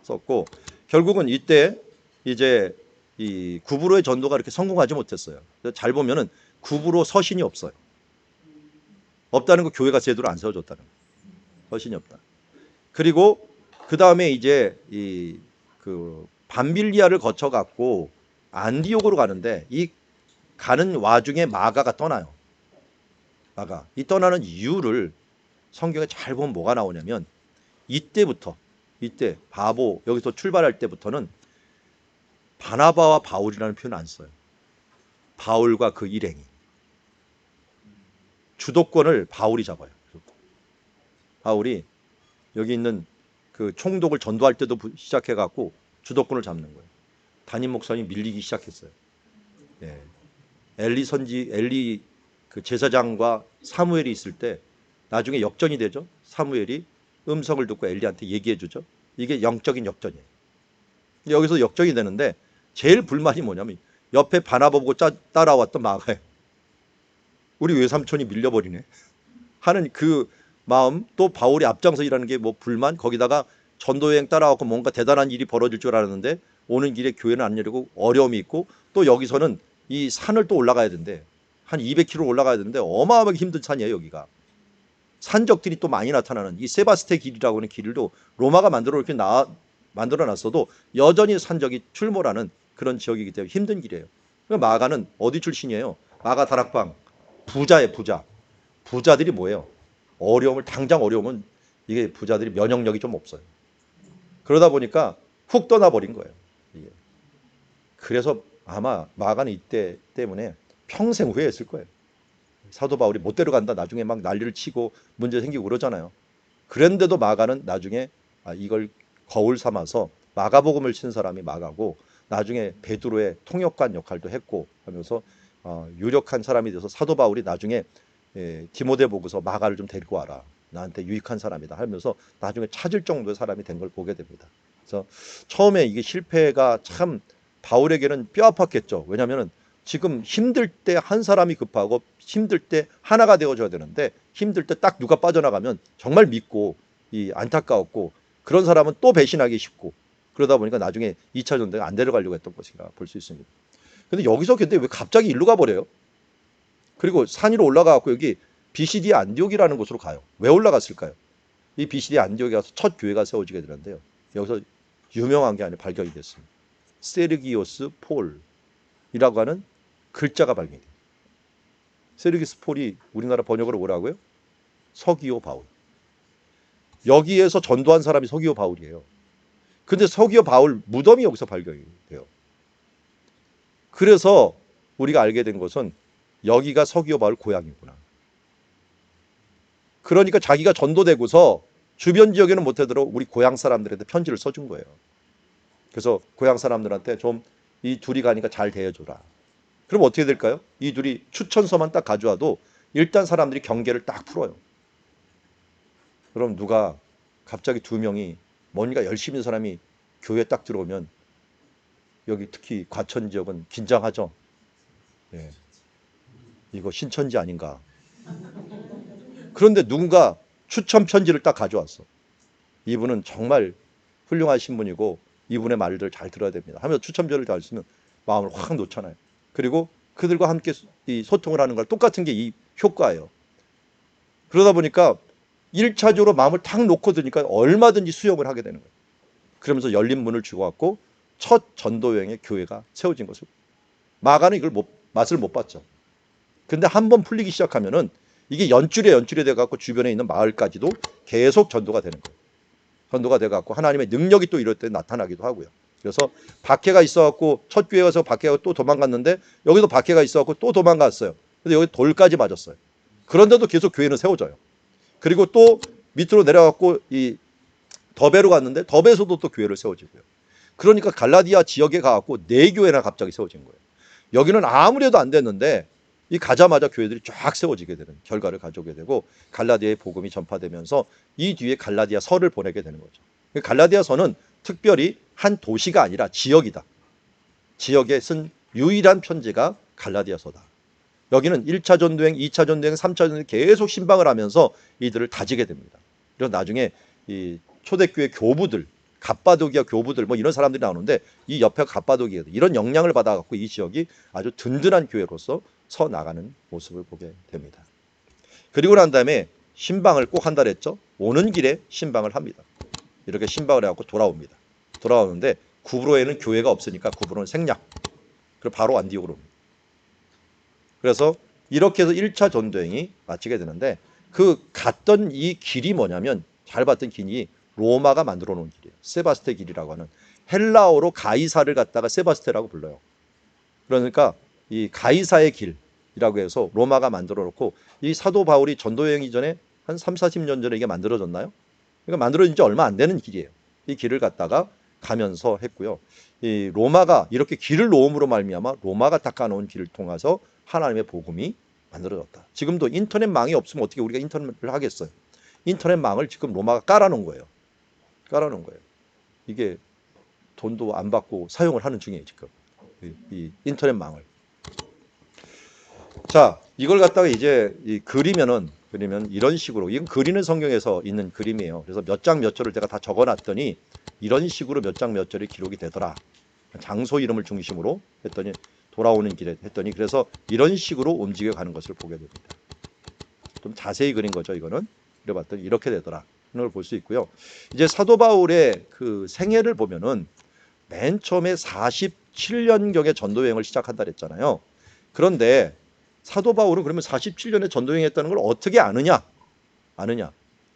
썼고, 결국은 이때 이제 이 구브로의 전도가 이렇게 성공하지 못했어요. 잘 보면은 구브로 서신이 없어요. 없다는 거, 교회가 제대로 안 세워줬다는 거. 서신이 없다. 그리고 그 다음에 이제 그 밤빌리아를 거쳐 갖고 안디옥으로 가는데, 이 가는 와중에 마가가 떠나요. 마가. 이 떠나는 이유를 성경에 잘 보면 뭐가 나오냐면, 이때 바보, 여기서 출발할 때부터는 바나바와 바울이라는 표현 안 써요. 바울과 그 일행이. 주도권을 바울이 잡아요. 바울이 여기 있는 그 총독을 전도할 때도 시작해 갖고 주도권을 잡는 거예요. 담임 목사님이 밀리기 시작했어요. 엘리 그 제사장과 사무엘이 있을 때 나중에 역전이 되죠. 사무엘이 음성을 듣고 엘리한테 얘기해 주죠. 이게 영적인 역전이에요. 여기서 역전이 되는데 제일 불만이 뭐냐면, 옆에 바나바 보고 따라왔던 마가예요. 우리 외삼촌이 밀려버리네 하는 그 마음, 또 바울이 앞장서 일하는 게 뭐 불만, 거기다가 전도여행 따라와서 뭔가 대단한 일이 벌어질 줄 알았는데 오는 길에 교회는 안 열리고 어려움이 있고, 또 여기서는 이 산을 또 올라가야 된대. 한 200km 올라가야 되는데 어마어마하게 힘든 산이에요. 여기가 산적들이 또 많이 나타나는 이 세바스테 길이라고 하는 길도 로마가 만들어 놨어도 여전히 산적이 출몰하는 그런 지역이기 때문에 힘든 길이에요. 그러니까 마가는 어디 출신이에요? 마가 다락방 부자예요, 부자. 부자들이 뭐예요? 당장 어려우면 이게 부자들이 면역력이 좀 없어요. 그러다 보니까 훅 떠나버린 거예요. 이게. 그래서 아마 마가는 이때 때문에 평생 후회했을 거예요. 사도 바울이 못 데려간다. 나중에 막 난리를 치고 문제 생기고 그러잖아요. 그런데도 마가는 나중에 이걸 거울 삼아서 마가복음을 친 사람이 마가고 나중에 베드로의 통역관 역할도 했고 하면서 유력한 사람이 돼서 사도 바울이 나중에 디모데보고서 마가를 좀 데리고 와라. 나한테 유익한 사람이다 하면서 나중에 찾을 정도의 사람이 된 걸 보게 됩니다. 그래서 처음에 이게 실패가 참 바울에게는 뼈 아팠겠죠. 왜냐하면 지금 힘들 때 한 사람이 급하고 힘들 때 하나가 되어줘야 되는데 힘들 때 딱 누가 빠져나가면 정말 믿고 안타까웠고 그런 사람은 또 배신하기 쉽고 그러다 보니까 나중에 2차 전쟁에 안 데려가려고 했던 것인가 볼 수 있습니다. 근데 여기서 근데 왜 갑자기 일로 가버려요? 그리고 산 위로 올라가고 여기 비시디 안디옥이라는 곳으로 가요. 왜 올라갔을까요? 이 비시디 안디옥에 가서 첫 교회가 세워지게 되는데요. 여기서 유명한 게 아니라 발견이 됐습니다. 세르기오스 폴이라고 하는 글자가 발견이 돼요. 세르기오스 폴이 우리나라 번역으로 뭐라고요? 서기오 바울. 여기에서 전도한 사람이 서기오 바울이에요. 근데 서기오 바울 무덤이 여기서 발견이 돼요. 그래서 우리가 알게 된 것은 여기가 서기오 바울 고향이구나. 그러니까 자기가 전도되고서 주변 지역에는 못하도록 우리 고향 사람들한테 편지를 써준 거예요. 그래서 고향 사람들한테 좀 이 둘이 가니까 잘 대해줘라. 그럼 어떻게 될까요? 이 둘이 추천서만 딱 가져와도 일단 사람들이 경계를 딱 풀어요. 그럼 누가 갑자기 두 명이 뭔가 열심히 사람이 교회에 딱 들어오면 여기 특히 과천 지역은 긴장하죠. 네. 이거 신천지 아닌가. 그런데 누군가 추천 편지를 딱 가져왔어. 이분은 정말 훌륭하신 분이고 이분의 말을 잘 들어야 됩니다. 하면서 추천편지를 다 쓰면 마음을 확 놓잖아요. 그리고 그들과 함께 이 소통을 하는 걸 똑같은 게 이 효과예요. 그러다 보니까 1차적으로 마음을 탁 놓고 드니까 얼마든지 수용을 하게 되는 거예요. 그러면서 열린 문을 주고왔고 첫 전도 여행의 교회가 세워진 것을 마가는 이걸 맛을 못 봤죠. 근데 한번 풀리기 시작하면은 이게 연줄에 돼갖고 주변에 있는 마을까지도 계속 전도가 되는 거예요. 전도가 돼갖고 하나님의 능력이 또 이럴 때 나타나기도 하고요. 그래서 박해가 있어갖고 첫 교회 가서 박해가 또 도망갔는데 여기도 박해가 있어갖고 또 도망갔어요. 근데 여기 돌까지 맞았어요. 그런데도 계속 교회는 세워져요. 그리고 또 밑으로 내려갖고 이 더베로 갔는데 더베에서도 또 교회를 세워지고요. 그러니까 갈라디아 지역에 가갖고 4교회나 갑자기 세워진 거예요. 여기는 아무래도 안 됐는데 이 가자마자 교회들이 쫙 세워지게 되는 결과를 가져오게 되고 갈라디아의 복음이 전파되면서 이 뒤에 갈라디아서를 보내게 되는 거죠. 갈라디아서는 특별히 한 도시가 아니라 지역이다. 지역에 쓴 유일한 편지가 갈라디아서다. 여기는 1차 전도행, 2차 전도행, 3차 전도행 계속 신방을 하면서 이들을 다지게 됩니다. 그래서 나중에 이 초대교회 교부들, 갑바도기아 교부들 뭐 이런 사람들이 나오는데 이 옆에 갑바도기아 이런 영향을 받아갖고 이 지역이 아주 든든한 교회로서 서 나가는 모습을 보게 됩니다. 그리고 난 다음에 신방을 꼭 한다 그랬죠. 오는 길에 신방을 합니다. 이렇게 신방을 해갖고 돌아옵니다. 돌아오는데 구브로에는 교회가 없으니까 구브로는 생략. 그리고 바로 안디옥으로 옵니다. 그래서 이렇게 해서 1차 전도행이 마치게 되는데 그 갔던 이 길이 뭐냐면 잘 봤던 길이 로마가 만들어 놓은 길이에요. 세바스테 길이라고 하는 헬라어로 가이사를 갖다가 세바스테라고 불러요. 그러니까 이 가이사의 길이라고 해서 로마가 만들어 놓고 이 사도 바울이 전도 여행 이전에 한 3, 40년 전에 이게 만들어졌나요? 그러니까 만들어진 지 얼마 안 되는 길이에요. 이 길을 갖다가 가면서 했고요. 이 로마가 이렇게 길을 놓음으로 말미암아 로마가 닦아놓은 길을 통해서 하나님의 복음이 만들어졌다. 지금도 인터넷망이 없으면 어떻게 우리가 인터넷을 하겠어요? 인터넷망을 지금 로마가 깔아놓은 거예요. 깔아놓은 거예요. 이게 돈도 안 받고 사용을 하는 중이에요, 지금. 이 인터넷망을. 자, 이걸 갖다가 이제 그리면 이런 식으로, 이건 그리는 성경에서 있는 그림이에요. 그래서 몇 장 몇 절을 제가 다 적어놨더니 이런 식으로 몇 장 몇 절이 기록이 되더라. 장소 이름을 중심으로 했더니 돌아오는 길에 했더니 그래서 이런 식으로 움직여 가는 것을 보게 됩니다. 좀 자세히 그린 거죠, 이거는. 그려봤더니 이렇게 되더라. 그런 걸 볼 수 있고요. 이제 사도 바울의 그 생애를 보면은 맨 처음에 47년경에 전도 여행을 시작한다 그랬잖아요. 그런데 사도 바울은 그러면 47년에 전도 여행했다는 걸 어떻게 아느냐?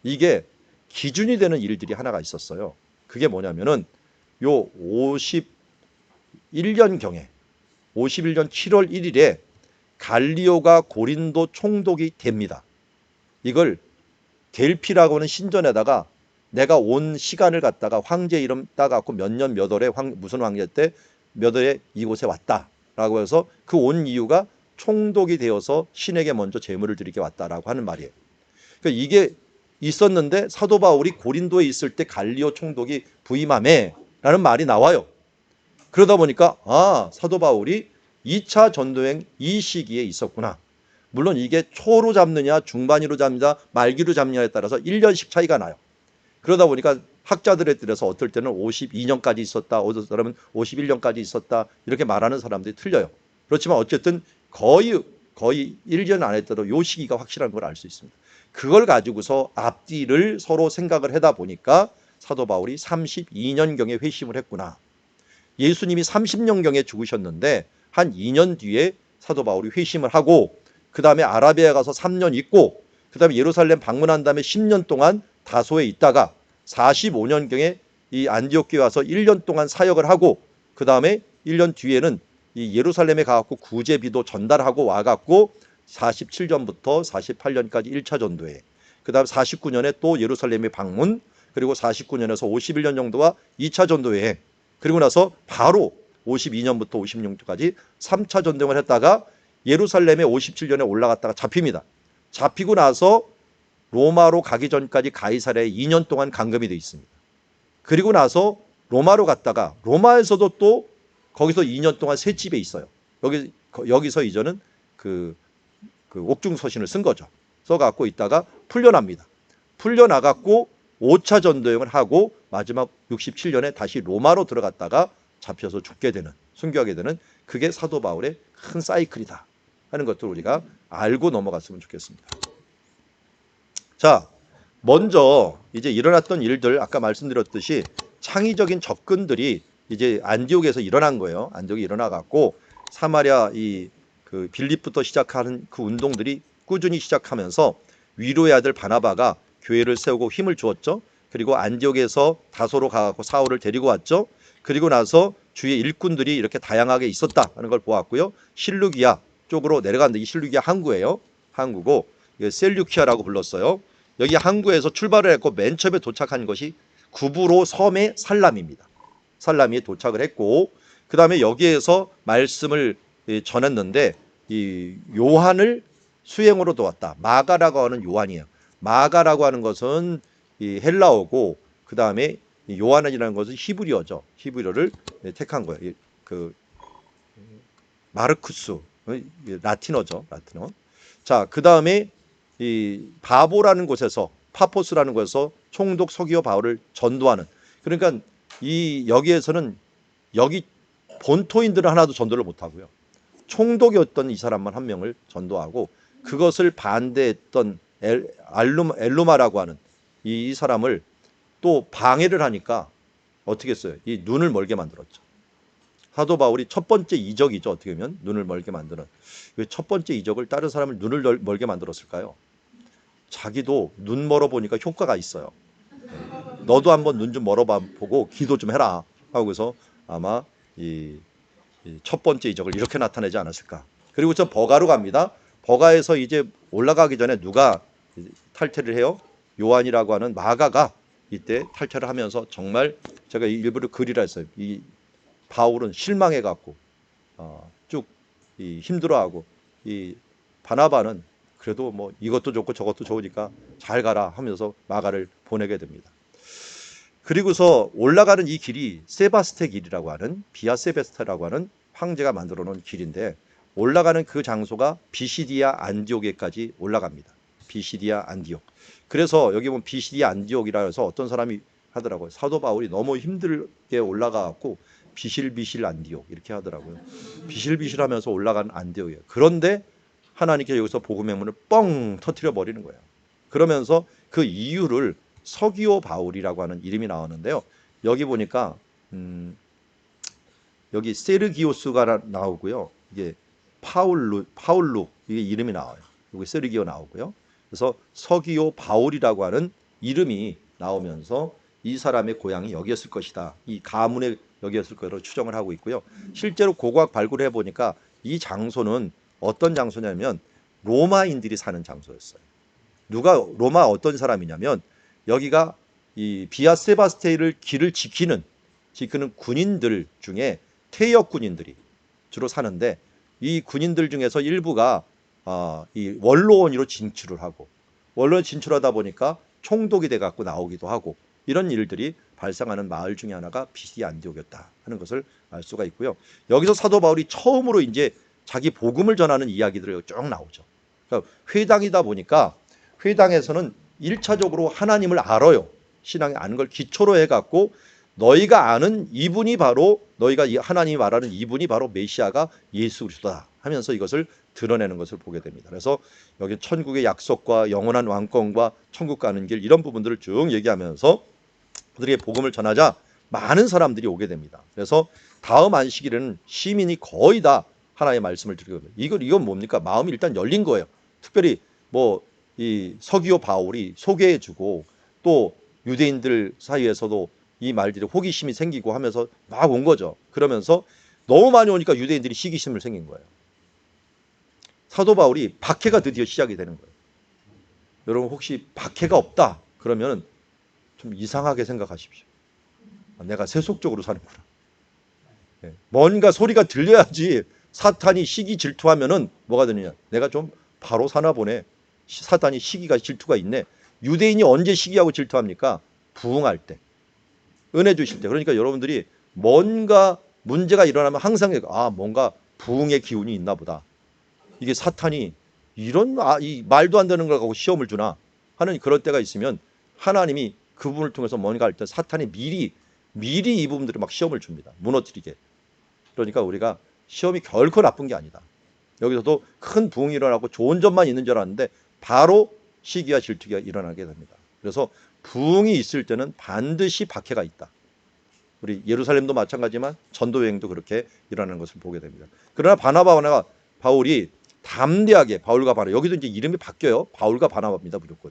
이게 기준이 되는 일들이 하나가 있었어요. 그게 뭐냐면은 요 51년경에 51년 7월 1일에 갈리오가 고린도 총독이 됩니다. 이걸 델피라고 하는 신전에다가 내가 온 시간을 갖다가 황제 이름 따갖고 몇 년 몇 월에 무슨 황제 때 몇 월에 이곳에 왔다라고 해서 그 온 이유가 총독이 되어서 신에게 먼저 제물을 드리게 왔다라고 하는 말이에요. 그러니까 이게 있었는데 사도 바울이 고린도에 있을 때 갈리오 총독이 부임하매라는 말이 나와요. 그러다 보니까 사도 바울이 2차 전도행 이 시기에 있었구나. 물론 이게 초로 잡느냐 중반으로 잡느냐 말기로 잡느냐에 따라서 1년씩 차이가 나요. 그러다 보니까 학자들에 따라서 어떨 때는 52년까지 있었다, 어떤 사람은 51년까지 있었다 이렇게 말하는 사람들이 틀려요. 그렇지만 어쨌든 거의 1년 안에 따라 요 시기가 확실한 걸 알 수 있습니다. 그걸 가지고서 앞뒤를 서로 생각을 하다 보니까 사도 바울이 32년경에 회심을 했구나. 예수님이 30년경에 죽으셨는데 한 2년 뒤에 사도 바울이 회심을 하고 그 다음에 아라비아에 가서 3년 있고 그 다음에 예루살렘 방문한 다음에 10년 동안 다소에 있다가 45년경에 이 안디옥 교회에 와서 1년 동안 사역을 하고 그 다음에 1년 뒤에는 이 예루살렘에 가갖고 구제비도 전달하고 와갖고 47년부터 48년까지 1차 전도회, 그 다음 49년에 또 예루살렘에 방문, 그리고 49년에서 51년 정도와 2차 전도회, 그리고 나서 바로 52년부터 56년까지 3차 전도를 했다가 예루살렘에 57년에 올라갔다가 잡힙니다. 잡히고 나서 로마로 가기 전까지 가이사랴에 2년 동안 감금이 되어 있습니다. 그리고 나서 로마로 갔다가 로마에서도 또 거기서 2년 동안 셋집에 있어요. 여기서 이제는 그 옥중서신을 쓴 거죠. 써갖고 있다가 풀려납니다. 풀려나갖고 5차 전도여행을 하고 마지막 67년에 다시 로마로 들어갔다가 잡혀서 죽게 되는, 순교하게 되는, 그게 사도 바울의 큰 사이클이다 하는 것들을 우리가 알고 넘어갔으면 좋겠습니다. 자, 먼저 이제 일어났던 일들, 아까 말씀드렸듯이 창의적인 접근들이 이제 안디옥에서 일어난 거예요. 안디옥이 일어나갖고 사마리아 그 빌립부터 시작하는 그 운동들이 꾸준히 시작하면서 위로의 아들 바나바가 교회를 세우고 힘을 주었죠. 그리고 안디옥에서 다소로 가고 사울을 데리고 왔죠. 그리고 나서 주의 일꾼들이 이렇게 다양하게 있었다는 걸 보았고요. 실루기아 쪽으로 내려갔는데 이 실루기아 항구예요. 항구고 셀류키아라고 불렀어요. 여기 항구에서 출발을 했고 맨 처음에 도착한 것이 구브로 섬의 살람입니다. 살람이 도착을 했고 그 다음에 여기에서 말씀을 전했는데 이 요한을 수행으로 도왔다. 마가라고 하는 요한이에요. 마가라고 하는 것은 이 헬라어고 그 다음에 요한이라는 것은 히브리어죠. 히브리어를 택한 거예요. 그 마르쿠스 라틴어죠. 라틴어. 자, 그 다음에 이 바보라는 곳에서 파포스라는 곳에서 총독 서기오 바울을 전도하는. 그러니까 여기에서는 여기 본토인들은 하나도 전도를 못 하고요. 총독이었던 이 사람만 한 명을 전도하고 그것을 반대했던 엘루마라고 하는 이 사람을 또 방해를 하니까 어떻게 했어요? 이 눈을 멀게 만들었죠. 사도 바울이 첫 번째 이적이죠. 어떻게 보면 눈을 멀게 만드는. 왜 첫 번째 이적을 다른 사람을 눈을 멀게 만들었을까요? 자기도 눈 멀어보니까 효과가 있어요. 너도 한번 눈 좀 멀어보고 기도 좀 해라 하고서 아마 이 첫 번째 이적을 이렇게 나타내지 않았을까. 그리고 저 버가로 갑니다. 버가에서 이제 올라가기 전에 누가 탈퇴를 해요? 요한이라고 하는 마가가 이때 탈퇴를 하면서 정말 제가 일부러 글이라 했어요. 이 바울은 실망해갖고 쭉 힘들어하고 이 바나바는 그래도 뭐 이것도 좋고 저것도 좋으니까 잘 가라 하면서 마가를 보내게 됩니다. 그리고서 올라가는 이 길이 세바스테 길이라고 하는 비아 세바스테라고 하는 황제가 만들어 놓은 길인데 올라가는 그 장소가 비시디아 안디옥에까지 올라갑니다. 비시디아 안디옥. 그래서 여기 보면 비시디아 안디옥이라 해서 어떤 사람이 하더라고요. 사도 바울이 너무 힘들게 올라가갖고 비실비실 안디옥 이렇게 하더라고요. 비실비실하면서 올라간 안디옥이에요. 그런데 하나님께서 여기서 복음의 문을 뻥 터뜨려 버리는 거예요. 그러면서 그 이유를 서기오 바울이라고 하는 이름이 나오는데요. 여기 보니까 여기 세르기오스가 나오고요. 이게 파울루 이게 이름이 나와요. 여기 세르기오 나오고요. 그래서 서기오 바울이라고 하는 이름이 나오면서 이 사람의 고향이 여기였을 것이다. 이 가문에 여기였을 것으로 추정을 하고 있고요. 실제로 고고학 발굴을 해보니까 이 장소는 어떤 장소냐면 로마인들이 사는 장소였어요. 누가 로마 어떤 사람이냐면 여기가 이 비아 세바스테이를 길을 지키는 군인들 중에 퇴역 군인들이 주로 사는데 이 군인들 중에서 일부가 이 원로원으로 진출을 하고 원로원 진출하다 보니까 총독이 돼 갖고 나오기도 하고 이런 일들이 발생하는 마을 중에 하나가 비시디 안디옥이었다 하는 것을 알 수가 있고요. 여기서 사도 바울이 처음으로 이제 자기 복음을 전하는 이야기들이 쭉 나오죠. 그러니까 회당이다 보니까 회당에서는 1차적으로 하나님을 알아요. 신앙에 아는 걸 기초로 해갖고 너희가 아는 이분이 바로 너희가 하나님이 말하는 이분이 바로 메시아가 예수 그리스도다 하면서 이것을 드러내는 것을 보게 됩니다. 그래서 여기 천국의 약속과 영원한 왕권과 천국 가는 길 이런 부분들을 쭉 얘기하면서 그들에게 복음을 전하자 많은 사람들이 오게 됩니다. 그래서 다음 안식일에는 시민이 거의 다 하나님의 말씀을 들으게 됩니다. 이건 뭡니까? 마음이 일단 열린 거예요. 특별히 뭐 이 서기오 바울이 소개해주고 또 유대인들 사이에서도 이 말들이 호기심이 생기고 하면서 막 온 거죠. 그러면서 너무 많이 오니까 유대인들이 시기심을 생긴 거예요. 사도 바울이 박해가 드디어 시작이 되는 거예요. 여러분 혹시 박해가 없다 그러면 좀 이상하게 생각하십시오. 내가 세속적으로 사는구나. 뭔가 소리가 들려야지 사탄이 시기 질투하면은 뭐가 되느냐. 내가 좀 바로 사나 보네. 사탄이 시기가 질투가 있네. 유대인이 언제 시기하고 질투합니까? 부흥할 때. 은혜 주실 때. 그러니까 여러분들이 뭔가 문제가 일어나면 항상 뭔가 부흥의 기운이 있나 보다. 이게 사탄이 이런 이 말도 안 되는 걸 갖고 시험을 주나 하는 그런 때가 있으면 하나님이 그 부분을 통해서 뭔가 할 때 사탄이 미리 이 부분들을 막 시험을 줍니다. 무너뜨리게. 그러니까 우리가 시험이 결코 나쁜 게 아니다. 여기서도 큰 부흥이 일어나고 좋은 점만 있는 줄 알았는데 바로 시기와 질투가 일어나게 됩니다. 그래서 부흥이 있을 때는 반드시 박해가 있다. 우리 예루살렘도 마찬가지지만 전도 여행도 그렇게 일어나는 것을 보게 됩니다. 그러나 바나바와 바울이 담대하게 바울과 바나바 여기도 이제 이름이 바뀌어요. 바울과 바나바입니다. 무조건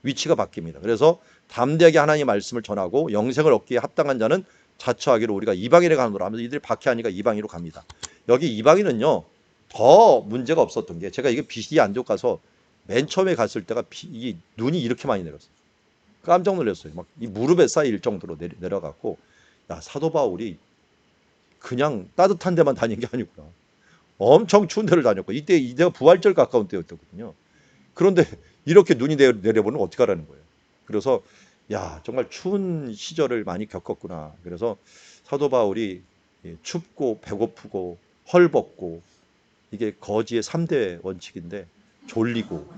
위치가 바뀝니다. 그래서 담대하게 하나님의 말씀을 전하고 영생을 얻기에 합당한 자는 자처하기로 우리가 이방인에 가노라 하면서 이들이 박해하니까 이방인으로 갑니다. 여기 이방인은요 더 문제가 없었던 게 제가 이게 비시디 안디옥 가서 맨 처음에 갔을 때가 이 눈이 이렇게 많이 내렸어요. 깜짝 놀랐어요. 막 이 무릎에 쌓일 정도로 내려갔고 야 사도 바울이 그냥 따뜻한 데만 다닌 게 아니구나. 엄청 추운 데를 다녔고 이때가 부활절 가까운 때였거든요. 그런데 이렇게 눈이 내려보면 어떡하라는 거예요. 그래서 야 정말 추운 시절을 많이 겪었구나. 그래서 사도 바울이 춥고 배고프고 헐벗고 이게 거지의 3대 원칙인데 졸리고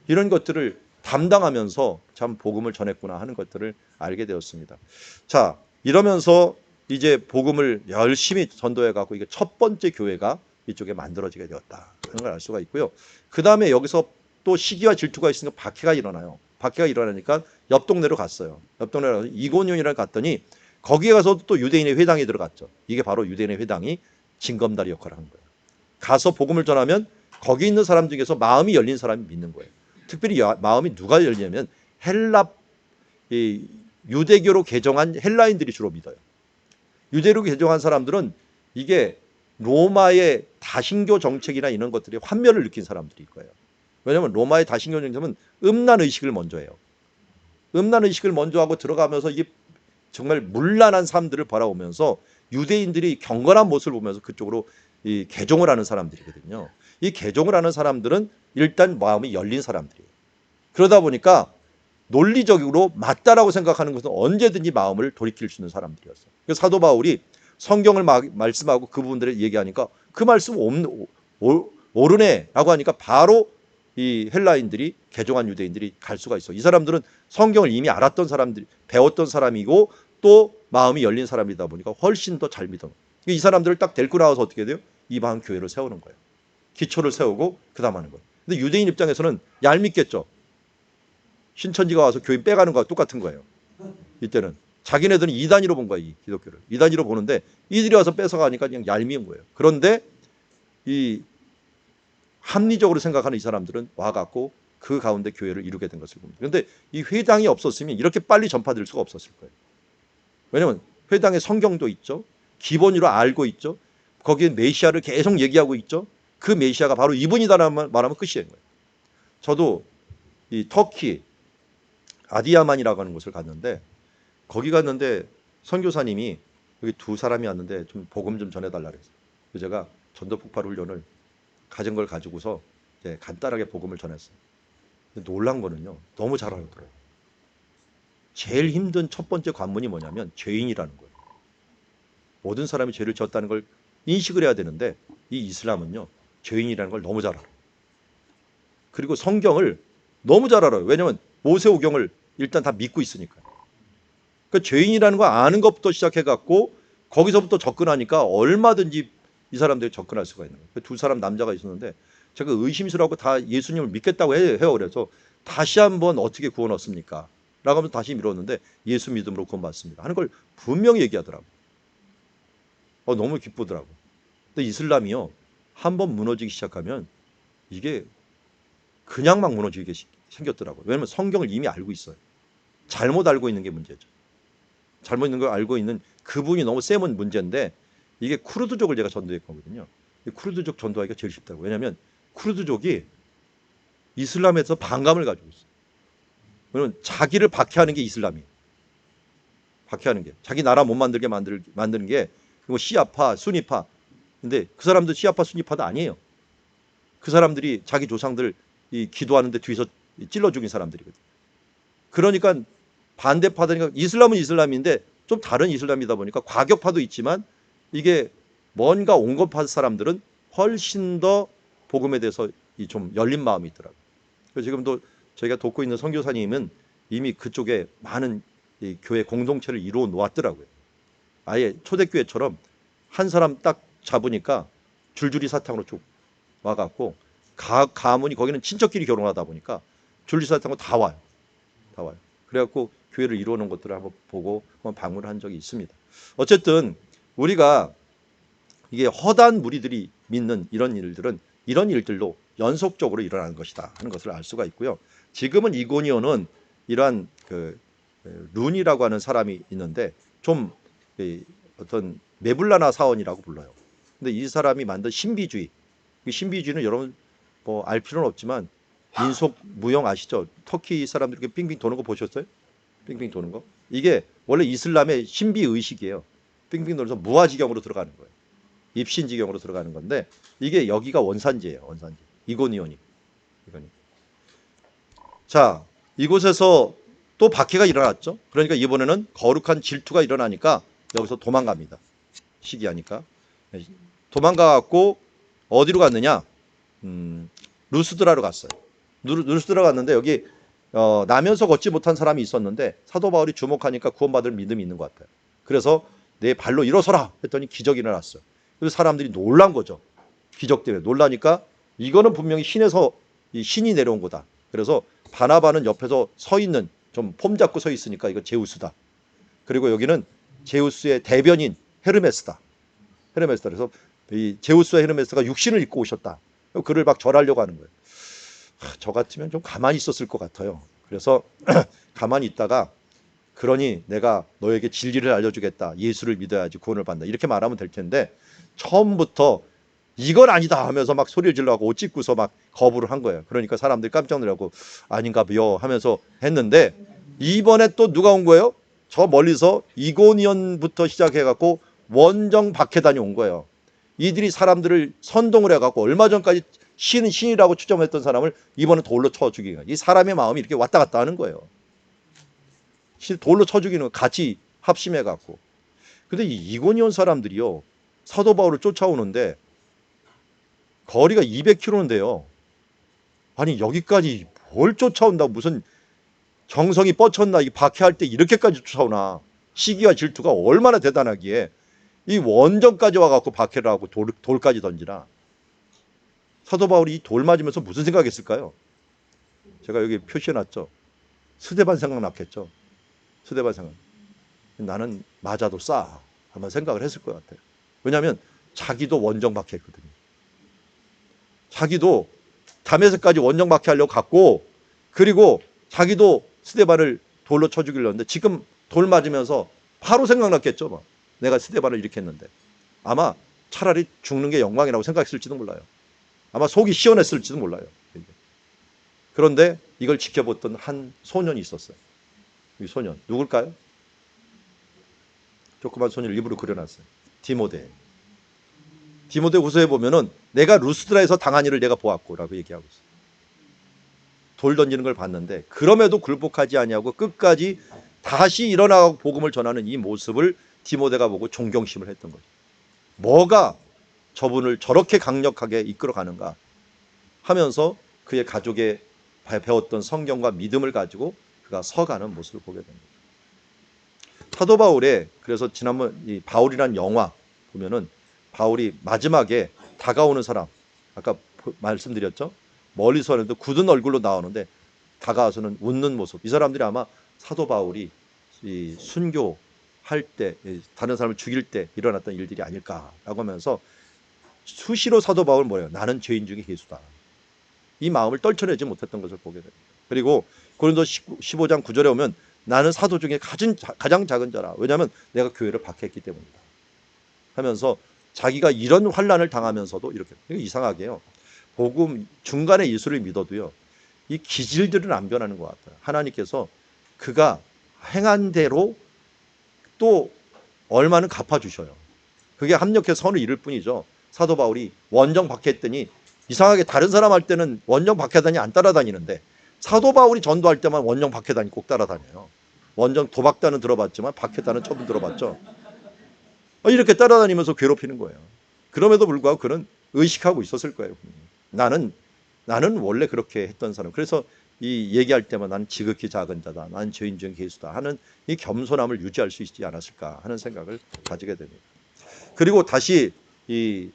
이런 것들을 담당하면서 참 복음을 전했구나 하는 것들을 알게 되었습니다. 자 이러면서 이제 복음을 열심히 전도해 갖고 이게 첫 번째 교회가 이쪽에 만들어지게 되었다 하는 걸 알 수가 있고요. 그 다음에 여기서 또 시기와 질투가 있으니까 박해가 일어나요. 박해가 일어나니까 옆 동네로 갔어요. 옆 동네로 가서 이고니온이라고 갔더니 거기에 가서 또 유대인의 회당이 들어갔죠. 이게 바로 유대인의 회당이 징검다리 역할을 한 거예요. 가서 복음을 전하면 거기 있는 사람 중에서 마음이 열린 사람이 믿는 거예요. 특별히 마음이 누가 열리냐면 유대교로 개종한 헬라인들이 주로 믿어요. 유대교로 개종한 사람들은 이게 로마의 다신교 정책이나 이런 것들이 환멸을 느낀 사람들일 거예요. 왜냐하면 로마의 다신교 정책은 음란 의식을 먼저 해요. 음란 의식을 먼저 하고 들어가면서 이게 정말 문란한 삶들을 바라보면서 유대인들이 경건한 모습을 보면서 그쪽으로 이 개종을 하는 사람들이거든요. 이 개종을 하는 사람들은 일단 마음이 열린 사람들이에요. 그러다 보니까 논리적으로 맞다라고 생각하는 것은 언제든지 마음을 돌이킬 수 있는 사람들이었어요. 그래서 사도 바울이 성경을 말씀하고 그 부분들을 얘기하니까 그 말씀 옳으네라고 하니까 바로 이 헬라인들이 개종한 유대인들이 갈 수가 있어. 이 사람들은 성경을 이미 알았던 사람들, 배웠던 사람이고 또 마음이 열린 사람이다 보니까 훨씬 더 잘 믿어. 이 사람들을 딱 데리고 나와서 어떻게 돼요? 이방 교회를 세우는 거예요. 기초를 세우고 그다음 하는 거예요. 근데 유대인 입장에서는 얄밉겠죠. 신천지가 와서 교회 빼가는 거와 똑같은 거예요. 이때는 자기네들은 이단위로 본 거야, 이 기독교를. 이단위로 보는데 이들이 와서 뺏어가니까 그냥 얄미운 거예요. 그런데 이 합리적으로 생각하는 이 사람들은 와갖고 그 가운데 교회를 이루게 된 것을 봅니다. 그런데 이 회당이 없었으면 이렇게 빨리 전파될 수가 없었을 거예요. 왜냐하면 회당에 성경도 있죠. 기본으로 알고 있죠. 거기에 메시아를 계속 얘기하고 있죠. 그 메시아가 바로 이분이다라는 말하면 끝이에요. 저도 이 터키 아디야만이라고 하는 곳을 갔는데 거기 갔는데 선교사님이 여기 두 사람이 왔는데 좀 복음 좀 전해달라 그랬어요. 그래서 제가 전도 폭발 훈련을 가진 걸 가지고서 간단하게 복음을 전했어요. 놀란 거는요. 너무 잘 알더라고요. 제일 힘든 첫 번째 관문이 뭐냐면 죄인이라는 거예요. 모든 사람이 죄를 지었다는 걸 인식을 해야 되는데 이 이슬람은요. 죄인이라는 걸 너무 잘 알아요. 그리고 성경을 너무 잘 알아요. 왜냐하면 모세오경을 일단 다 믿고 있으니까요. 그 죄인이라는 거 아는 것부터 시작해갖고 거기서부터 접근하니까 얼마든지 이 사람들이 접근할 수가 있는 거예요. 두 사람 남자가 있었는데 제가 의심스러워하고 다 예수님을 믿겠다고 해요. 그래서 다시 한번 어떻게 구원 얻습니까? 라고 하면 다시 밀었는데 예수 믿음으로 구원받습니다. 하는 걸 분명히 얘기하더라고요. 너무 기쁘더라고요. 근데 이슬람이요. 한번 무너지기 시작하면 이게 그냥 막 무너지게 생겼더라고요. 왜냐하면 성경을 이미 알고 있어요. 잘못 알고 있는 게 문제죠. 잘못 있는 걸 알고 있는 그분이 너무 세면 문제인데 이게 쿠르드족을 제가 전도했거든요. 쿠르드족 전도하기가 제일 쉽다고. 왜냐하면 쿠르드족이 이슬람에서 반감을 가지고 있어요. 왜냐하면 자기를 박해하는 게 이슬람이에요. 박해하는 게. 자기 나라 못 만들게 만드는 게 그리고 시아파, 수니파. 근데 그 사람들 시아파, 수니파도 아니에요. 그 사람들이 자기 조상들 기도하는데 뒤에서 찔러 죽인 사람들이거든요. 그러니까 반대파들이니까 이슬람은 이슬람인데 좀 다른 이슬람이다 보니까 과격파도 있지만 이게 뭔가 온건파 사람들은 훨씬 더 복음에 대해서 좀 열린 마음이 있더라고요. 그래서 지금도 저희가 돕고 있는 선교사님은 이미 그쪽에 많은 교회 공동체를 이루어 놓았더라고요. 아예 초대교회처럼 한 사람 딱 잡으니까 줄줄이 사탕으로 쭉 와갖고 가문이 거기는 친척끼리 결혼하다 보니까 줄줄이 사탕으로 다 와요. 다 와요. 그래갖고 교회를 이루어 놓은 것들을 한번 보고 한번 방문을 한 적이 있습니다. 어쨌든 우리가 이게 허다한 무리들이 믿는 이런 일들은 이런 일들로 연속적으로 일어나는 것이다 하는 것을 알 수가 있고요. 지금은 이고니온은 이러한 룬이라고 하는 사람이 있는데 좀 어떤 메블라나 사원이라고 불러요. 근데 이 사람이 만든 신비주의, 신비주의는 여러분 뭐 알 필요는 없지만 민속 무용 아시죠? 터키 사람들 이렇게 빙빙 도는 거 보셨어요? 빙빙 도는 거? 이게 원래 이슬람의 신비 의식이에요. 빙빙 돌면서 무아지경으로 들어가는 거예요. 입신지경으로 들어가는 건데 이게 여기가 원산지예요. 원산지. 이고니온이. 자, 이곳에서 또 박해가 일어났죠. 그러니까 이번에는 거룩한 질투가 일어나니까 여기서 도망갑니다. 시기하니까. 도망가갖고 어디로 갔느냐? 루스드라로 갔어요. 루스드라 갔는데 여기 나면서 걷지 못한 사람이 있었는데 사도 바울이 주목하니까 구원받을 믿음이 있는 것 같아요. 그래서 내 발로 일어서라 했더니 기적이 일어났어요. 그래서 사람들이 놀란 거죠. 기적 때문에 놀라니까 이거는 분명히 신에서 신이 내려온 거다. 그래서 바나바는 옆에서 서 있는 좀 폼 잡고 서 있으니까 이거 제우스다. 그리고 여기는 제우스의 대변인 헤르메스다. 헤르메스다. 그래서 이 제우스와 헤르메스가 육신을 입고 오셨다. 그를 막 절하려고 하는 거예요. 저 같으면 좀 가만히 있었을 것 같아요. 그래서 가만히 있다가 그러니 내가 너에게 진리를 알려주겠다. 예수를 믿어야지 구원을 받는다. 이렇게 말하면 될 텐데 처음부터 이건 아니다 하면서 막 소리를 질러하고 옷 찢고서 막 거부를 한 거예요. 그러니까 사람들이 깜짝 놀라고 아닌가 봐요 하면서 했는데 이번에 또 누가 온 거예요? 저 멀리서 이고니온부터 시작해갖고 원정 박해단이 온 거예요. 이들이 사람들을 선동을 해갖고 얼마 전까지 신이라고 추정했던 사람을 이번에 돌로 쳐 죽이는 거예요. 이 사람의 마음이 이렇게 왔다 갔다 하는 거예요. 돌로 쳐 죽이는 거 같이 합심해갖고. 근데 이 이고니온 사람들이요. 사도 바울을 쫓아오는데 거리가 200km인데요. 아니 여기까지 뭘 쫓아온다고 무슨 정성이 뻗쳤나. 이 박해할 때 이렇게까지 쫓아오나. 시기와 질투가 얼마나 대단하기에 이 원정까지 와갖고 박해를 하고 돌까지 던지나. 사도 바울이 이 돌 맞으면서 무슨 생각했을까요? 제가 여기 표시해놨죠. 스데반 생각 났겠죠. 스데반 생각. 나는 맞아도 싸 한번 생각을 했을 것 같아요. 왜냐하면 자기도 원정 박해했거든요. 자기도 다메섹까지 원정 박해하려고 갔고, 그리고 자기도 스데반을 돌로 쳐 죽이려는데 지금 돌 맞으면서 바로 생각났겠죠. 막. 내가 스데반을 이렇게 했는데 아마 차라리 죽는 게 영광이라고 생각했을지도 몰라요. 아마 속이 시원했을지도 몰라요. 그런데 이걸 지켜봤던 한 소년이 있었어요. 이 소년 누굴까요? 조그만 소년을 일부러 그려놨어요. 디모데. 디모데 후서에 보면은 내가 루스드라에서 당한 일을 내가 보았고라고 얘기하고 있어요. 돌 던지는 걸 봤는데 그럼에도 굴복하지 아니하고 끝까지 다시 일어나고 복음을 전하는 이 모습을 디모데가 보고 존경심을 했던 거죠. 뭐가 저분을 저렇게 강력하게 이끌어가는가 하면서 그의 가족에 배웠던 성경과 믿음을 가지고 그가 서가는 모습을 보게 됩니다. 사도 바울의, 그래서 지난번 이 바울이란 영화 보면은 바울이 마지막에 다가오는 사람, 아까 말씀드렸죠? 멀리서 하는데 굳은 얼굴로 나오는데 다가와서는 웃는 모습. 이 사람들이 아마 사도 바울이 이 순교할 때, 다른 사람을 죽일 때 일어났던 일들이 아닐까라고 하면서 수시로 사도 바울은 뭐예요? 나는 죄인 중에 예수다. 이 마음을 떨쳐내지 못했던 것을 보게 됩니다. 그리고 고린도 15장 9절에 오면 나는 사도 중에 가장 작은 자라. 왜냐하면 내가 교회를 박해했기 때문이다. 하면서 자기가 이런 환난을 당하면서도 이렇게 이상하게요. 복음 중간에 예수를 믿어도요. 이 기질들은 안 변하는 것 같아요. 하나님께서 그가 행한 대로 또 얼마는 갚아주셔요. 그게 합력해서 선을 이룰 뿐이죠. 사도 바울이 원정 박해했더니 이상하게 다른 사람 할 때는 원정 박해단이 안 따라다니는데 사도 바울이 전도할 때만 원정 박해단이 꼭 따라다녀요. 원정 도박단은 들어봤지만 박해단은 처음 들어봤죠. 이렇게 따라다니면서 괴롭히는 거예요. 그럼에도 불구하고 그는 의식하고 있었을 거예요. 나는 원래 그렇게 했던 사람. 그래서 이 얘기할 때만 나는 지극히 작은 자다. 나는 죄인 중 예수다 하는 이 겸손함을 유지할 수 있지 않았을까 하는 생각을 가지게 됩니다. 그리고 다시 이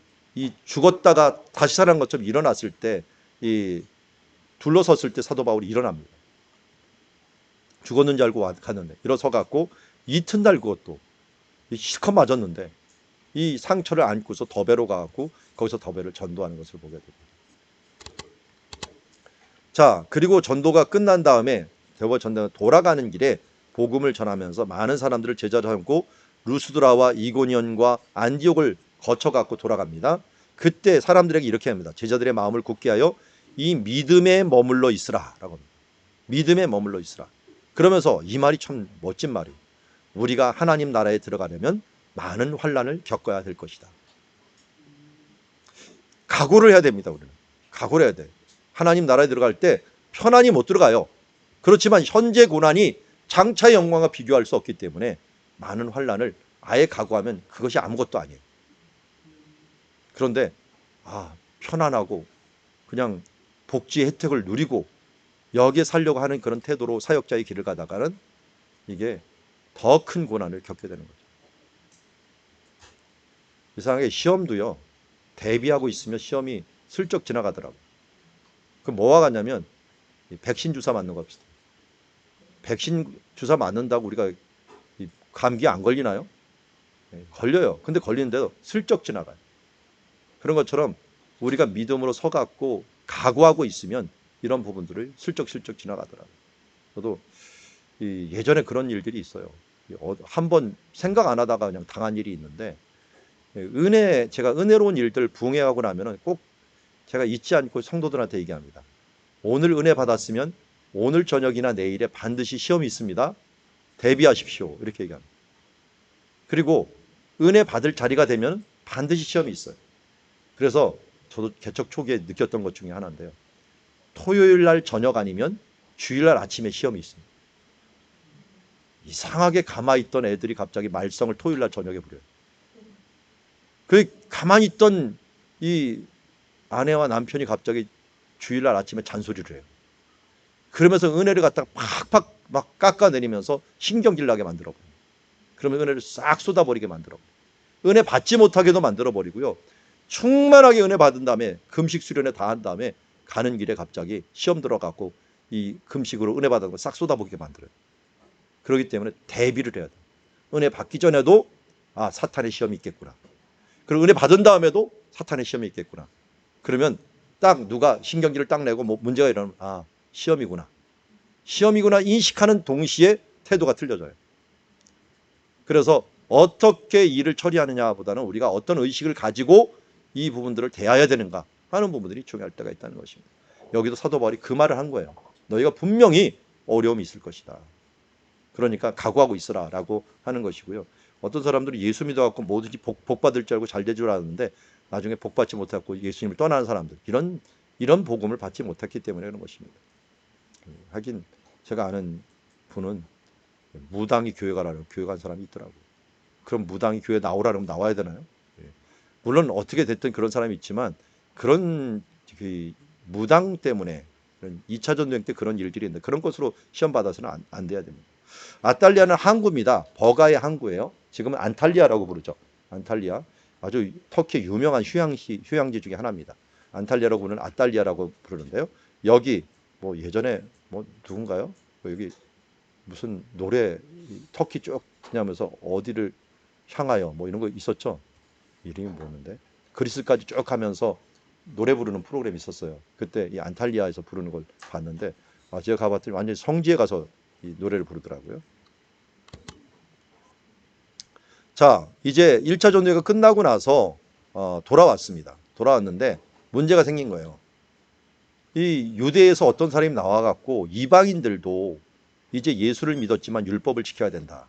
죽었다가 다시 살아난 것처럼 일어났을 때, 이 둘러섰을 때 사도 바울이 일어납니다. 죽었는 줄 알고 갔는데 일어서 갖고 이튿날 그것도 실컷 맞았는데 이 상처를 안고서 더베로 가고 거기서 더베를 전도하는 것을 보게 됩니다. 자, 그리고 전도가 끝난 다음에 더베 전도가 돌아가는 길에 복음을 전하면서 많은 사람들을 제자로 삼고 루스드라와 이고니온과 안디옥을 거쳐 갖고 돌아갑니다. 그때 사람들에게 이렇게 합니다. 제자들의 마음을 굳게 하여 이 믿음에 머물러 있으라라고 합니다. 믿음에 머물러 있으라. 그러면서 이 말이 참 멋진 말이에요. 우리가 하나님 나라에 들어가려면 많은 환난을 겪어야 될 것이다. 각오를 해야 됩니다. 우리는 각오를 해야 돼. 하나님 나라에 들어갈 때 편안히 못 들어가요. 그렇지만 현재 고난이 장차의 영광과 비교할 수 없기 때문에 많은 환난을 아예 각오하면 그것이 아무것도 아니에요. 그런데 편안하고 그냥 복지 혜택을 누리고 여기에 살려고 하는 그런 태도로 사역자의 길을 가다가는 이게 더 큰 고난을 겪게 되는 거죠. 이상하게 시험도요. 대비하고 있으면 시험이 슬쩍 지나가더라고요. 그 뭐와 같냐면 백신 주사 맞는 거 비슷해요. 백신 주사 맞는다고 우리가 감기 안 걸리나요? 걸려요. 근데 걸리는데도 슬쩍 지나가요. 그런 것처럼 우리가 믿음으로 서갖고 각오하고 있으면 이런 부분들을 슬쩍슬쩍 지나가더라고요. 저도 예전에 그런 일들이 있어요. 한번 생각 안 하다가 그냥 당한 일이 있는데 제가 은혜로운 일들 부응해가고 나면은 꼭 제가 잊지 않고 성도들한테 얘기합니다. 오늘 은혜 받았으면 오늘 저녁이나 내일에 반드시 시험이 있습니다. 대비하십시오. 이렇게 얘기합니다. 그리고 은혜 받을 자리가 되면 반드시 시험이 있어요. 그래서 저도 개척 초기에 느꼈던 것 중에 하나인데요. 토요일 날 저녁 아니면 주일 날 아침에 시험이 있습니다. 이상하게 가만히 있던 애들이 갑자기 말썽을 토요일 날 저녁에 부려요. 그 가만히 있던 이 아내와 남편이 갑자기 주일 날 아침에 잔소리를 해요. 그러면서 은혜를 갖다가 팍팍 막 깎아내리면서 신경질 나게 만들어버려요. 그러면 은혜를 싹 쏟아버리게 만들어버려요. 은혜 받지 못하게도 만들어버리고요. 충만하게 은혜 받은 다음에 금식 수련회 다 한 다음에 가는 길에 갑자기 시험 들어갖고 이 금식으로 은혜 받은 거 싹 쏟아보게 만들어요. 그렇기 때문에 대비를 해야 돼요. 은혜 받기 전에도 아, 사탄의 시험이 있겠구나. 그리고 은혜 받은 다음에도 사탄의 시험이 있겠구나. 그러면 딱 누가 신경질을 딱 내고 뭐 문제가 일어나면 아, 시험이구나. 시험이구나 인식하는 동시에 태도가 틀려져요. 그래서 어떻게 일을 처리하느냐보다는 우리가 어떤 의식을 가지고 이 부분들을 대해야 되는가 하는 부분들이 중요할 때가 있다는 것입니다. 여기도 사도 바울이 그 말을 한 거예요. 너희가 분명히 어려움이 있을 것이다. 그러니까 각오하고 있으라 라고 하는 것이고요. 어떤 사람들이 예수 믿어갖고 뭐든지 복 받을 줄 알고 잘 될 줄 알았는데 나중에 복 받지 못하고 예수님을 떠나는 사람들, 이런 복음을 받지 못했기 때문에 그런 것입니다. 하긴 제가 아는 분은 무당이 교회 가라는 교회 간 사람이 있더라고요. 그럼 무당이 교회 나오라 그러면 나와야 되나요? 물론 어떻게 됐든 그런 사람이 있지만 그런 그 무당 때문에 2차 전쟁 때 그런 일들이 있는데 그런 것으로 시험 받아서는 안 돼야 됩니다. 아탈리아는 항구입니다. 버가의 항구예요. 지금은 안탈리아라고 부르죠. 안탈리아. 아주 터키의 유명한 휴양지 중에 하나입니다. 안탈리아라고 부르는 아탈리아라고 부르는데요. 여기 뭐 예전에 뭐 누군가요? 여기 무슨 노래 터키 쭉 지나면서 어디를 향하여 뭐 이런 거 있었죠. 이름이 뭐였는데 그리스까지 쭉 가면서 노래 부르는 프로그램이 있었어요. 그때 이 안탈리아에서 부르는 걸 봤는데 제가 가봤더니 완전히 성지에 가서 이 노래를 부르더라고요. 자, 이제 1차 전쟁가 끝나고 나서 돌아왔습니다. 돌아왔는데 문제가 생긴 거예요. 이 유대에서 어떤 사람이 나와갖고 이방인들도 이제 예수를 믿었지만 율법을 지켜야 된다.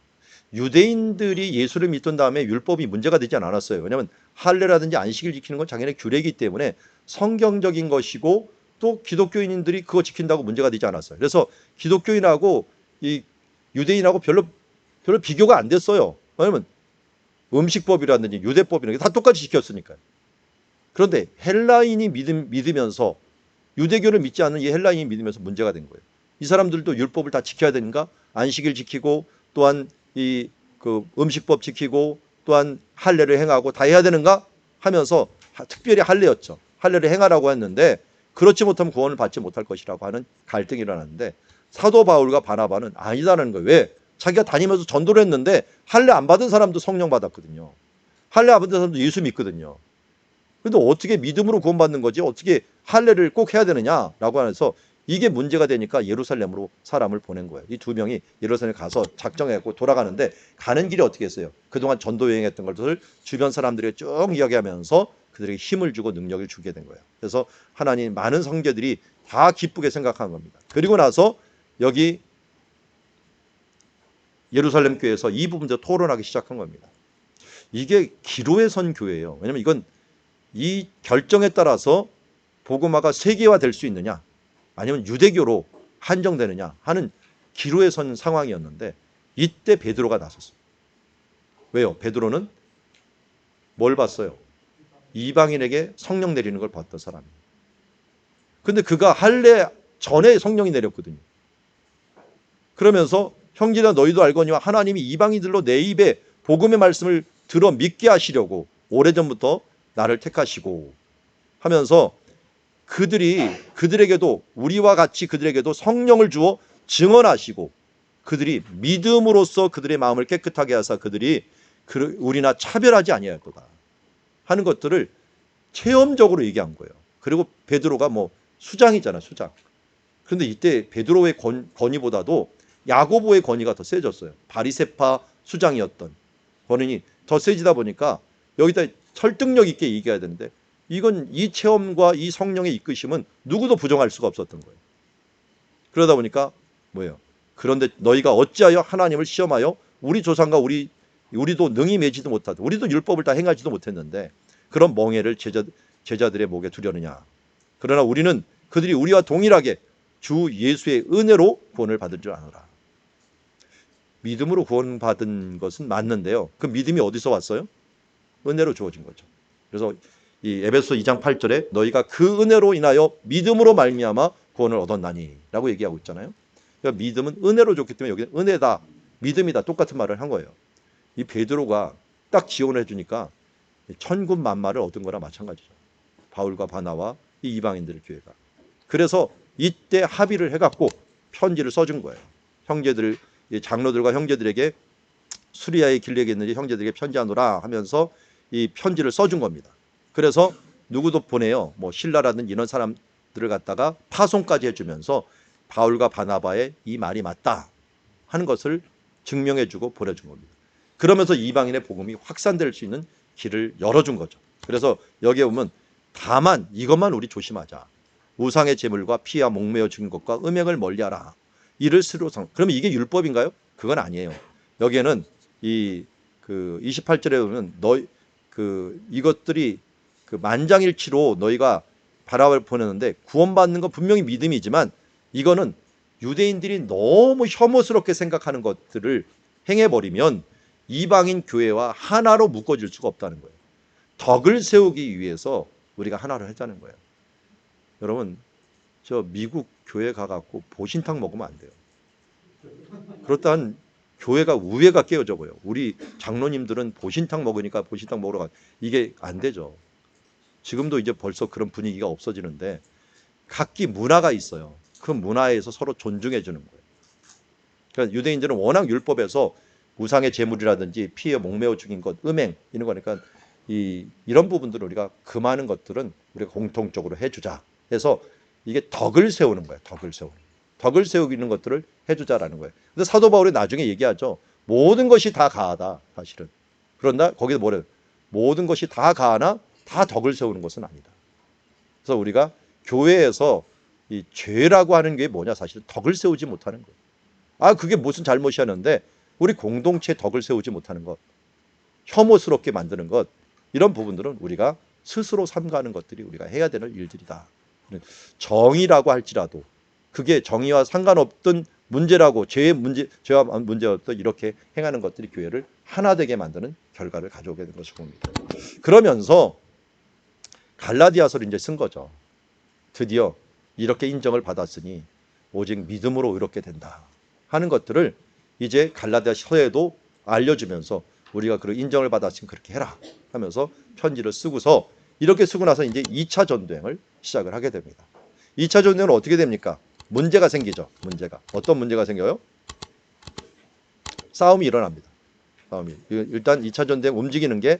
유대인들이 예수를 믿던 다음에 율법이 문제가 되지 않았어요. 왜냐하면 할례라든지 안식일 지키는 건 당연히 규례이기 때문에 성경적인 것이고 또 기독교인들이 그거 지킨다고 문제가 되지 않았어요. 그래서 기독교인하고 이 유대인하고 별로 비교가 안 됐어요. 왜냐하면 음식법이라든지 유대법이라든지 다 똑같이 지켰으니까요. 그런데 헬라인이 믿으면서 유대교를 믿지 않는 이 헬라인이 믿으면서 문제가 된 거예요. 이 사람들도 율법을 다 지켜야 되는가? 안식일 지키고 또한 이 그 음식법 지키고 또한 할례를 행하고 다 해야 되는가? 하면서 특별히 할례였죠. 할례를 행하라고 했는데 그렇지 못하면 구원을 받지 못할 것이라고 하는 갈등이 일어났는데 사도 바울과 바나바는 아니다라는 거예요. 왜? 자기가 다니면서 전도를 했는데 할례 안 받은 사람도 성령 받았거든요. 할례 안 받은 사람도 예수 믿거든요. 근데 어떻게 믿음으로 구원받는 거지? 어떻게 할례를 꼭 해야 되느냐라고 해서 이게 문제가 되니까 예루살렘으로 사람을 보낸 거예요. 이 두 명이 예루살렘에 가서 작정해갖고 돌아가는데 가는 길이 어떻게 했어요? 그동안 전도 여행했던 것을 주변 사람들에게 쭉 이야기하면서 그들에게 힘을 주고 능력을 주게 된 거예요. 그래서 하나님 많은 성도들이 다 기쁘게 생각한 겁니다. 그리고 나서 여기 예루살렘 교회에서 이 부분도 토론하기 시작한 겁니다. 이게 기로에 선 교회예요. 왜냐하면 이건 이 결정에 따라서 복음화가 세계화될 수 있느냐 아니면 유대교로 한정되느냐 하는 기로에 선 상황이었는데 이때 베드로가 나섰어요. 왜요? 베드로는 뭘 봤어요? 이방인에게 성령 내리는 걸 봤던 사람이에요. 근데 그가 할례 전에 성령이 내렸거든요. 그러면서 형제나 너희도 알거니와 하나님이 이방인들로 내 입에 복음의 말씀을 들어 믿게 하시려고 오래전부터 나를 택하시고 하면서 그들에게도 우리와 같이 그들에게도 성령을 주어 증언하시고 그들이 믿음으로써 그들의 마음을 깨끗하게 하사 그들이 우리나 차별하지 아니하였도다 하는 것들을 체험적으로 얘기한 거예요. 그리고 베드로가 뭐 수장이잖아, 수장. 그런데 이때 베드로의 권위보다도 야고보의 권위가 더 세졌어요. 바리새파 수장이었던 권위이 더 세지다 보니까 여기다 설득력 있게 얘기해야 되는데 이건 이 체험과 이 성령의 이끄심은 누구도 부정할 수가 없었던 거예요. 그러다 보니까 뭐예요? 그런데 너희가 어찌하여 하나님을 시험하여 우리 조상과 우리도 능히 매지도 못하고 우리도 율법을 다 행하지도 못했는데 그런 멍에를 제자들의 목에 두려느냐. 그러나 우리는 그들이 우리와 동일하게 주 예수의 은혜로 구원을 받을 줄 아노라. 믿음으로 구원받은 것은 맞는데요. 그 믿음이 어디서 왔어요? 은혜로 주어진 거죠. 그래서 이 에베소 2장 8절에 너희가 그 은혜로 인하여 믿음으로 말미암아 구원을 얻었나니 라고 얘기하고 있잖아요. 그러니까 믿음은 은혜로 줬기 때문에 여기는 은혜다, 믿음이다 똑같은 말을 한 거예요. 이 베드로가 딱 지원을 해주니까 천군 만마를 얻은 거랑 마찬가지죠. 바울과 바나와 이 이방인들 교회가. 그래서 이때 합의를 해갖고 편지를 써준 거예요. 장로들과 형제들에게 수리아에 길르겠는지 형제들에게 편지하노라 하면서 이 편지를 써준 겁니다. 그래서 누구도 보내요. 뭐 신라라든지 이런 사람들을 갖다가 파송까지 해주면서 바울과 바나바의 이 말이 맞다 하는 것을 증명해주고 보내준 겁니다. 그러면서 이방인의 복음이 확산될 수 있는 길을 열어준 거죠. 그래서 여기에 보면 다만 이것만 우리 조심하자. 우상의 제물과 피와 목매어 죽인 것과 음행을 멀리하라. 이를 스스로 그러면 이게 율법인가요? 그건 아니에요. 여기에는 이 28절에 보면 이것들이 만장일치로 너희가 바라볼 보내는데 구원받는 건 분명히 믿음이지만 이거는 유대인들이 너무 혐오스럽게 생각하는 것들을 행해버리면 이방인 교회와 하나로 묶어질 수가 없다는 거예요. 덕을 세우기 위해서 우리가 하나로 하자는 거예요. 여러분, 저 미국 교회 가갖고 보신탕 먹으면 안 돼요. 그렇다면 교회가 우애가 깨어져 보여. 우리 장로님들은 보신탕 먹으니까 보신탕 먹으러 가. 이게 안 되죠. 지금도 이제 벌써 그런 분위기가 없어지는데 각기 문화가 있어요. 그 문화에서 서로 존중해 주는 거예요. 그러니까 유대인들은 워낙 율법에서 우상의 제물이라든지 피에 목매어 죽인 것, 음행 이런 거니까 이런 부분들을 우리가 금하는 것들은 우리가 공통적으로 해주자 해서 이게 덕을 세우는 거예요. 덕을 세우는 것들을 해주자라는 거예요. 근데 사도 바울이 나중에 얘기하죠. 모든 것이 다 가하다 사실은. 그런다 거기서 뭐래요? 모든 것이 다 가하나 다 덕을 세우는 것은 아니다. 그래서 우리가 교회에서 이 죄라고 하는 게 뭐냐 사실 덕을 세우지 못하는 거예요. 아 그게 무슨 잘못이었는데 우리 공동체 덕을 세우지 못하는 것, 혐오스럽게 만드는 것 이런 부분들은 우리가 스스로 삼가하는 것들이 우리가 해야 되는 일들이다. 정의라고 할지라도 그게 정의와 상관없던 문제라고 죄와 문제였던 이렇게 행하는 것들이 교회를 하나 되게 만드는 결과를 가져오게 된 것을 봅니다. 그러면서 갈라디아서를 이제 쓴 거죠. 드디어 이렇게 인정을 받았으니 오직 믿음으로 이렇게 된다 하는 것들을 이제 갈라디아 서에도 알려주면서 우리가 그 인정을 받았으면 그렇게 해라 하면서 편지를 쓰고서 이렇게 쓰고 나서 이제 2차 전도행을 시작을 하게 됩니다. 2차 전도행은 어떻게 됩니까? 문제가 생기죠. 어떤 문제가 생겨요? 싸움이 일어납니다. 일단 2차 전도행 움직이는 게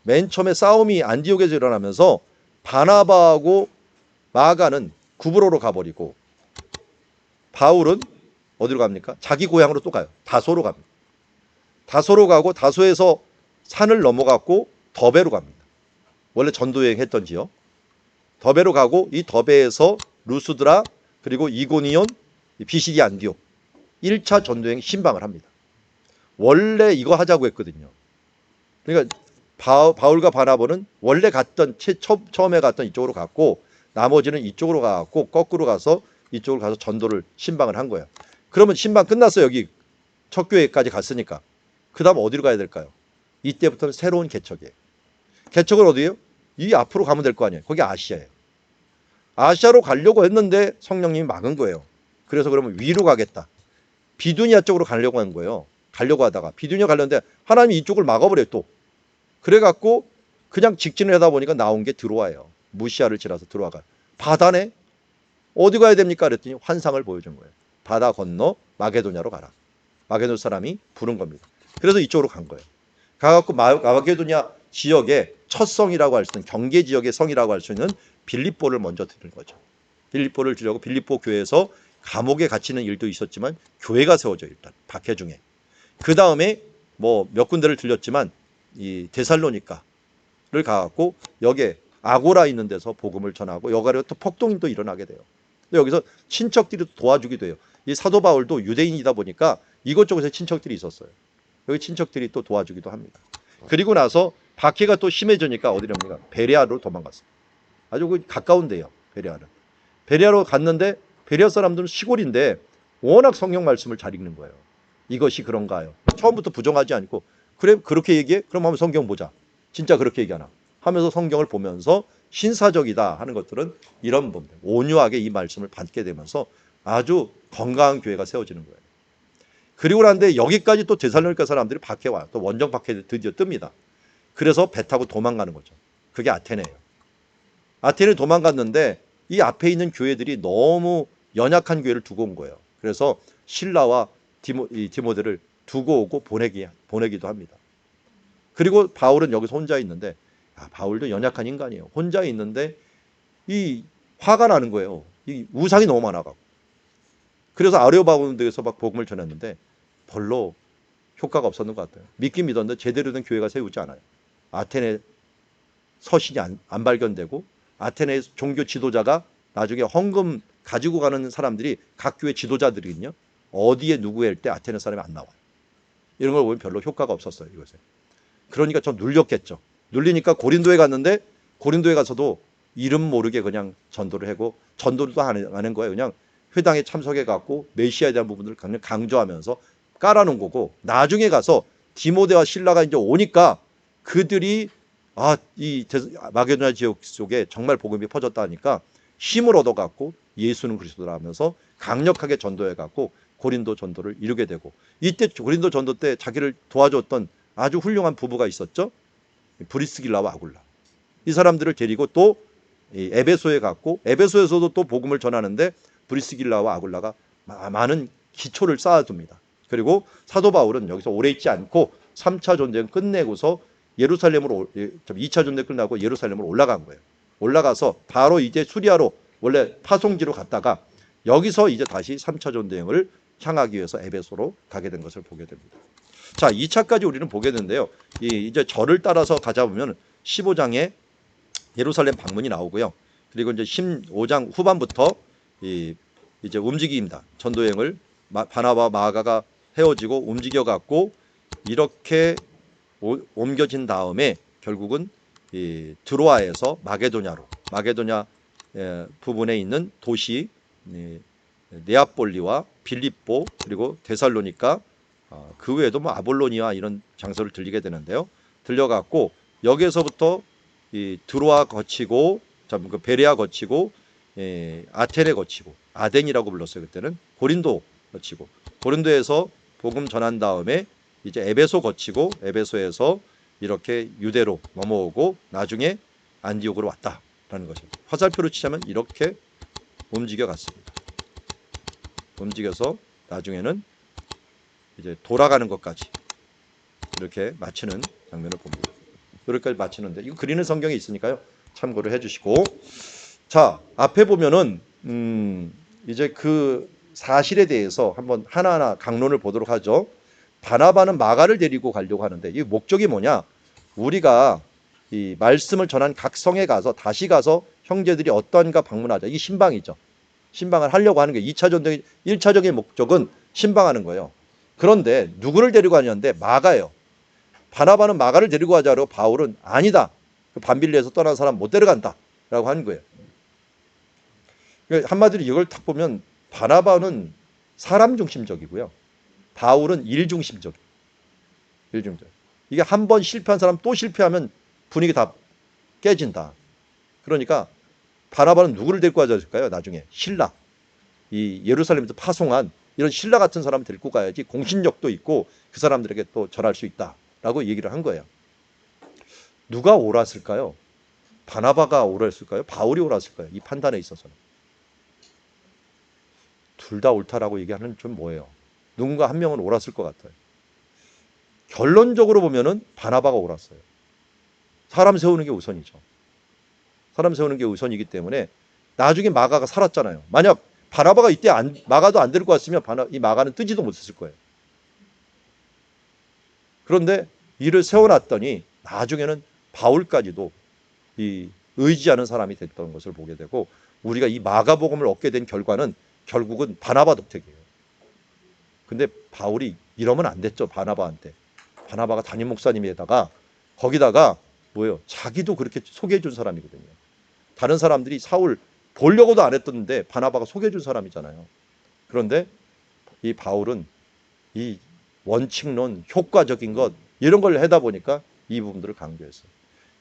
맨 처음에 싸움이 안디옥에서 일어나면서 바나바하고 마가는 구브로로 가버리고 바울은 어디로 갑니까? 자기 고향으로 또 가요. 다소로 갑니다. 다소로 가고 다소에서 산을 넘어갔고 더베로 갑니다. 원래 전도여행 했던 지역. 더베로 가고 이 더베에서 루스드라 그리고 이고니온, 비시디 안디옥 1차 전도여행 신방을 합니다. 원래 이거 하자고 했거든요. 그러니까 바울과 바나바는 원래 처음에 갔던 이쪽으로 갔고 나머지는 이쪽으로 가고 거꾸로 가서 이쪽으로 가서 전도를 신방을 한 거예요. 그러면 신방 끝났어요. 여기 첫 교회까지 갔으니까. 그 다음 어디로 가야 될까요? 이때부터는 새로운 개척이에요. 개척은 어디예요? 이 앞으로 가면 될 거 아니에요. 거기 아시아예요. 아시아로 가려고 했는데 성령님이 막은 거예요. 그래서 그러면 위로 가겠다. 비두니아 쪽으로 가려고 한 거예요. 가려고 하다가 비두니아 가려는데 하나님이 이쪽을 막아버려요 또. 그래갖고 그냥 직진을 하다 보니까 나온 게 드로아예요. 무시아를 지나서 드로아가. 바다네? 어디 가야 됩니까? 그랬더니 환상을 보여준 거예요. 바다 건너 마게도냐로 가라. 마게도냐 사람이 부른 겁니다. 그래서 이쪽으로 간 거예요. 가갖고 마게도냐 지역의 첫 성이라고 할 수 있는 경계 지역의 성이라고 할 수 있는 빌립보를 먼저 드린 거죠. 빌립보를 주려고 빌립보 교회에서 감옥에 갇히는 일도 있었지만 교회가 세워져요. 일단 박해 중에. 그 다음에 뭐 몇 군데를 들렸지만 이 데살로니카를 가갖고 여기에 아고라 있는 데서 복음을 전하고 여가로 또 폭동이 또 일어나게 돼요. 여기서 친척들이 도와주기도 해요. 이 사도 바울도 유대인이다 보니까 이곳저곳에 친척들이 있었어요. 여기 친척들이 또 도와주기도 합니다. 그리고 나서 박해가 또 심해지니까 어디랍니까? 베레아로 도망갔어요. 아주 가까운데요. 베레아로 갔는데 베레아 사람들은 시골인데 워낙 성경 말씀을 잘 읽는 거예요. 이것이 그런가요? 처음부터 부정하지 않고 그래 그렇게 얘기해? 그럼 한번 성경 보자. 진짜 그렇게 얘기하나? 하면서 성경을 보면서 신사적이다 하는 것들은 이런 부분 온유하게 이 말씀을 받게 되면서 아주 건강한 교회가 세워지는 거예요. 그리고 난데 여기까지 또 데살로니가 사람들이 박해 와요. 또 원정 박해 드디어 뜹니다. 그래서 배 타고 도망가는 거죠. 그게 아테네예요. 아테네 도망갔는데 이 앞에 있는 교회들이 너무 연약한 교회를 두고 온 거예요. 그래서 신라와 디모데를 두고 오고 보내기도 합니다. 그리고 바울은 여기서 혼자 있는데, 바울도 연약한 인간이에요. 혼자 있는데 이 화가 나는 거예요. 이 우상이 너무 많아가고. 그래서 아레오바고에서 막 복음을 전했는데 별로 효과가 없었는 것 같아요. 믿긴 믿었는데 제대로 된 교회가 세우지 않아요. 아테네 서신이 안 발견되고, 아테네 종교 지도자가 나중에 헌금 가지고 가는 사람들이 각 교회 지도자들이거든요. 어디에 누구 할 때 아테네 사람이 안 나와요. 이런 걸 보면 별로 효과가 없었어요, 이것에. 그러니까 좀 눌렸겠죠. 눌리니까 고린도에 갔는데, 고린도에 가서도 이름 모르게 그냥 전도를 하고, 전도도 안 하는 거예요. 그냥 회당에 참석해 갖고 메시아에 대한 부분들을 그냥 강조하면서 깔아놓은 거고, 나중에 가서 디모데와 실라가 이제 오니까 그들이 이 마게도냐 지역 속에 정말 복음이 퍼졌다 하니까 힘을 얻어갖고 예수는 그리스도라 하면서 강력하게 전도해갖고 고린도 전도를 이루게 되고, 이때 고린도 전도 때 자기를 도와줬던 아주 훌륭한 부부가 있었죠. 브리스길라와 아굴라. 이 사람들을 데리고 또 에베소에 갔고, 에베소에서도 또 복음을 전하는데 브리스길라와 아굴라가 많은 기초를 쌓아둡니다. 그리고 사도 바울은 여기서 오래 있지 않고 3차 전쟁 끝내고서 예루살렘으로, 2차 전쟁 끝나고 예루살렘으로 올라간 거예요. 올라가서 바로 이제 수리아로, 원래 파송지로 갔다가 여기서 이제 다시 3차 전쟁을 향하기 위해서 에베소로 가게 된 것을 보게 됩니다. 자, 2차까지 우리는 보게 되는데요. 이제 절을 따라서 가자 보면 15장에 예루살렘 방문이 나오고요. 그리고 이제 15장 후반부터 이제 움직입니다. 전도여행을 바나바와 마가가 헤어지고 움직여 갖고 이렇게 옮겨진 다음에 결국은 드로아에서 마게도냐 부분에 있는 도시 네아폴리와 빌립보, 그리고 데살로니가, 그 외에도 뭐 아볼로니아 이런 장소를 들리게 되는데요. 들려갖고 여기에서부터 드로아 거치고, 그 베레아 거치고, 아테네 거치고, 아덴이라고 불렀어요. 그때는 고린도 거치고, 고린도에서 복음 전한 다음에 이제 에베소 거치고, 에베소에서 이렇게 유대로 넘어오고 나중에 안디옥으로 왔다라는 거죠. 화살표로 치자면 이렇게 움직여 갔습니다. 움직여서 나중에는 이제 돌아가는 것까지 이렇게 마치는 장면을 봅니다. 여기까지 마치는데, 이거 그리는 성경이 있으니까요, 참고를 해주시고, 자, 앞에 보면은 이제 그 사실에 대해서 한번 하나하나 강론을 보도록 하죠. 바나바는 마가를 데리고 가려고 하는데, 이 목적이 뭐냐? 우리가 이 말씀을 전한 각 성에 가서 다시 가서 형제들이 어떠한가 방문하자. 이게 신방이죠. 신방을 하려고 하는 게 2차 전쟁의 1차적인 목적은 신방하는 거예요. 그런데 누구를 데리고 가냐는데 마가예요. 바나바는 마가를 데리고 가자고, 바울은 아니다. 그 반빌리에서 떠난 사람 못 데려간다 라고 하는 거예요. 한마디로 이걸 딱 보면 바나바는 사람 중심적이고요, 바울은 일 중심적이에요. 이게 한 번 실패한 사람 또 실패하면 분위기 다 깨진다. 그러니까 바나바는 누구를 데리고 가자니까요? 나중에 신라, 이 예루살렘에서 파송한 이런 신라 같은 사람을 데리고 가야지 공신력도 있고 그 사람들에게 또 전할 수 있다라고 얘기를 한 거예요. 누가 옳았을까요? 바나바가 옳았을까요? 바울이 옳았을까요? 이 판단에 있어서는 둘 다 옳다라고 얘기하는 좀 뭐예요? 누군가 한 명은 옳았을 것 같아요. 결론적으로 보면은 바나바가 옳았어요. 사람 세우는 게 우선이죠. 사람 세우는 게 우선이기 때문에 나중에 마가가 살았잖아요. 만약 바나바가 이때 마가도 안 데리고 왔으면 이 마가는 뜨지도 못했을 거예요. 그런데 이를 세워놨더니 나중에는 바울까지도 이 의지하는 사람이 됐던 것을 보게 되고, 우리가 이 마가복음을 얻게 된 결과는 결국은 바나바 덕택이에요. 근데 바울이 이러면 안 됐죠. 바나바한테. 바나바가 담임 목사님에다가 거기다가 뭐예요? 자기도 그렇게 소개해 준 사람이거든요. 다른 사람들이 사울 보려고도 안 했던데 바나바가 소개해 준 사람이잖아요. 그런데 이 바울은 이 원칙론, 효과적인 것 이런 걸 하다 보니까 이 부분들을 강조했어요.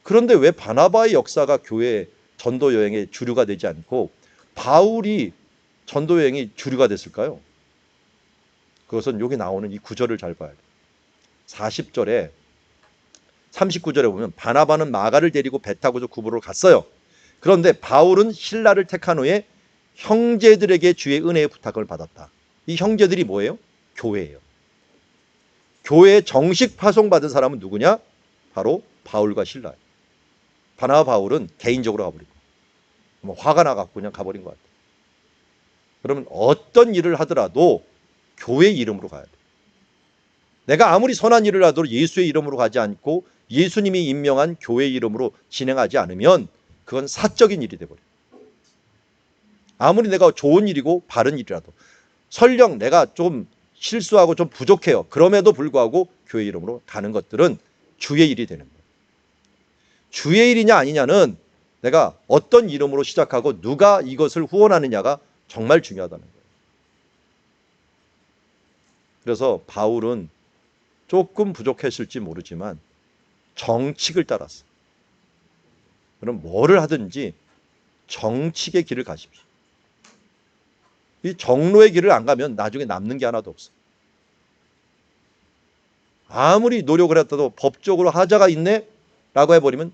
그런데 왜 바나바의 역사가 교회 전도 여행의 주류가 되지 않고 바울이 전도 여행이 주류가 됐을까요? 그것은 여기 나오는 이 구절을 잘 봐야 돼요. 40절에 39절에 보면 바나바는 마가를 데리고 배 타고서 구부로 갔어요. 그런데 바울은 신라를 택한 후에 형제들에게 주의 은혜의 부탁을 받았다. 이 형제들이 뭐예요? 교회예요. 교회에 정식 파송받은 사람은 누구냐? 바로 바울과 실라예요. 바나바 바울은 개인적으로 가버리고 뭐 화가 나갖고 그냥 가버린 것 같아요. 그러면 어떤 일을 하더라도 교회 이름으로 가야 돼. 내가 아무리 선한 일을 하더라도 예수의 이름으로 가지 않고 예수님이 임명한 교회 이름으로 진행하지 않으면 그건 사적인 일이 돼버려요. 아무리 내가 좋은 일이고 바른 일이라도 설령 내가 좀 실수하고 좀 부족해요. 그럼에도 불구하고 교회 이름으로 가는 것들은 주의 일이 되는 거예요. 주의 일이냐 아니냐는 내가 어떤 이름으로 시작하고 누가 이것을 후원하느냐가 정말 중요하다는 거예요. 그래서 바울은 조금 부족했을지 모르지만 정칙을 따랐어. 그럼 뭐를 하든지 정칙의 길을 가십시오. 이 정로의 길을 안 가면 나중에 남는 게 하나도 없어. 아무리 노력을 했다도 법적으로 하자가 있네? 라고 해버리면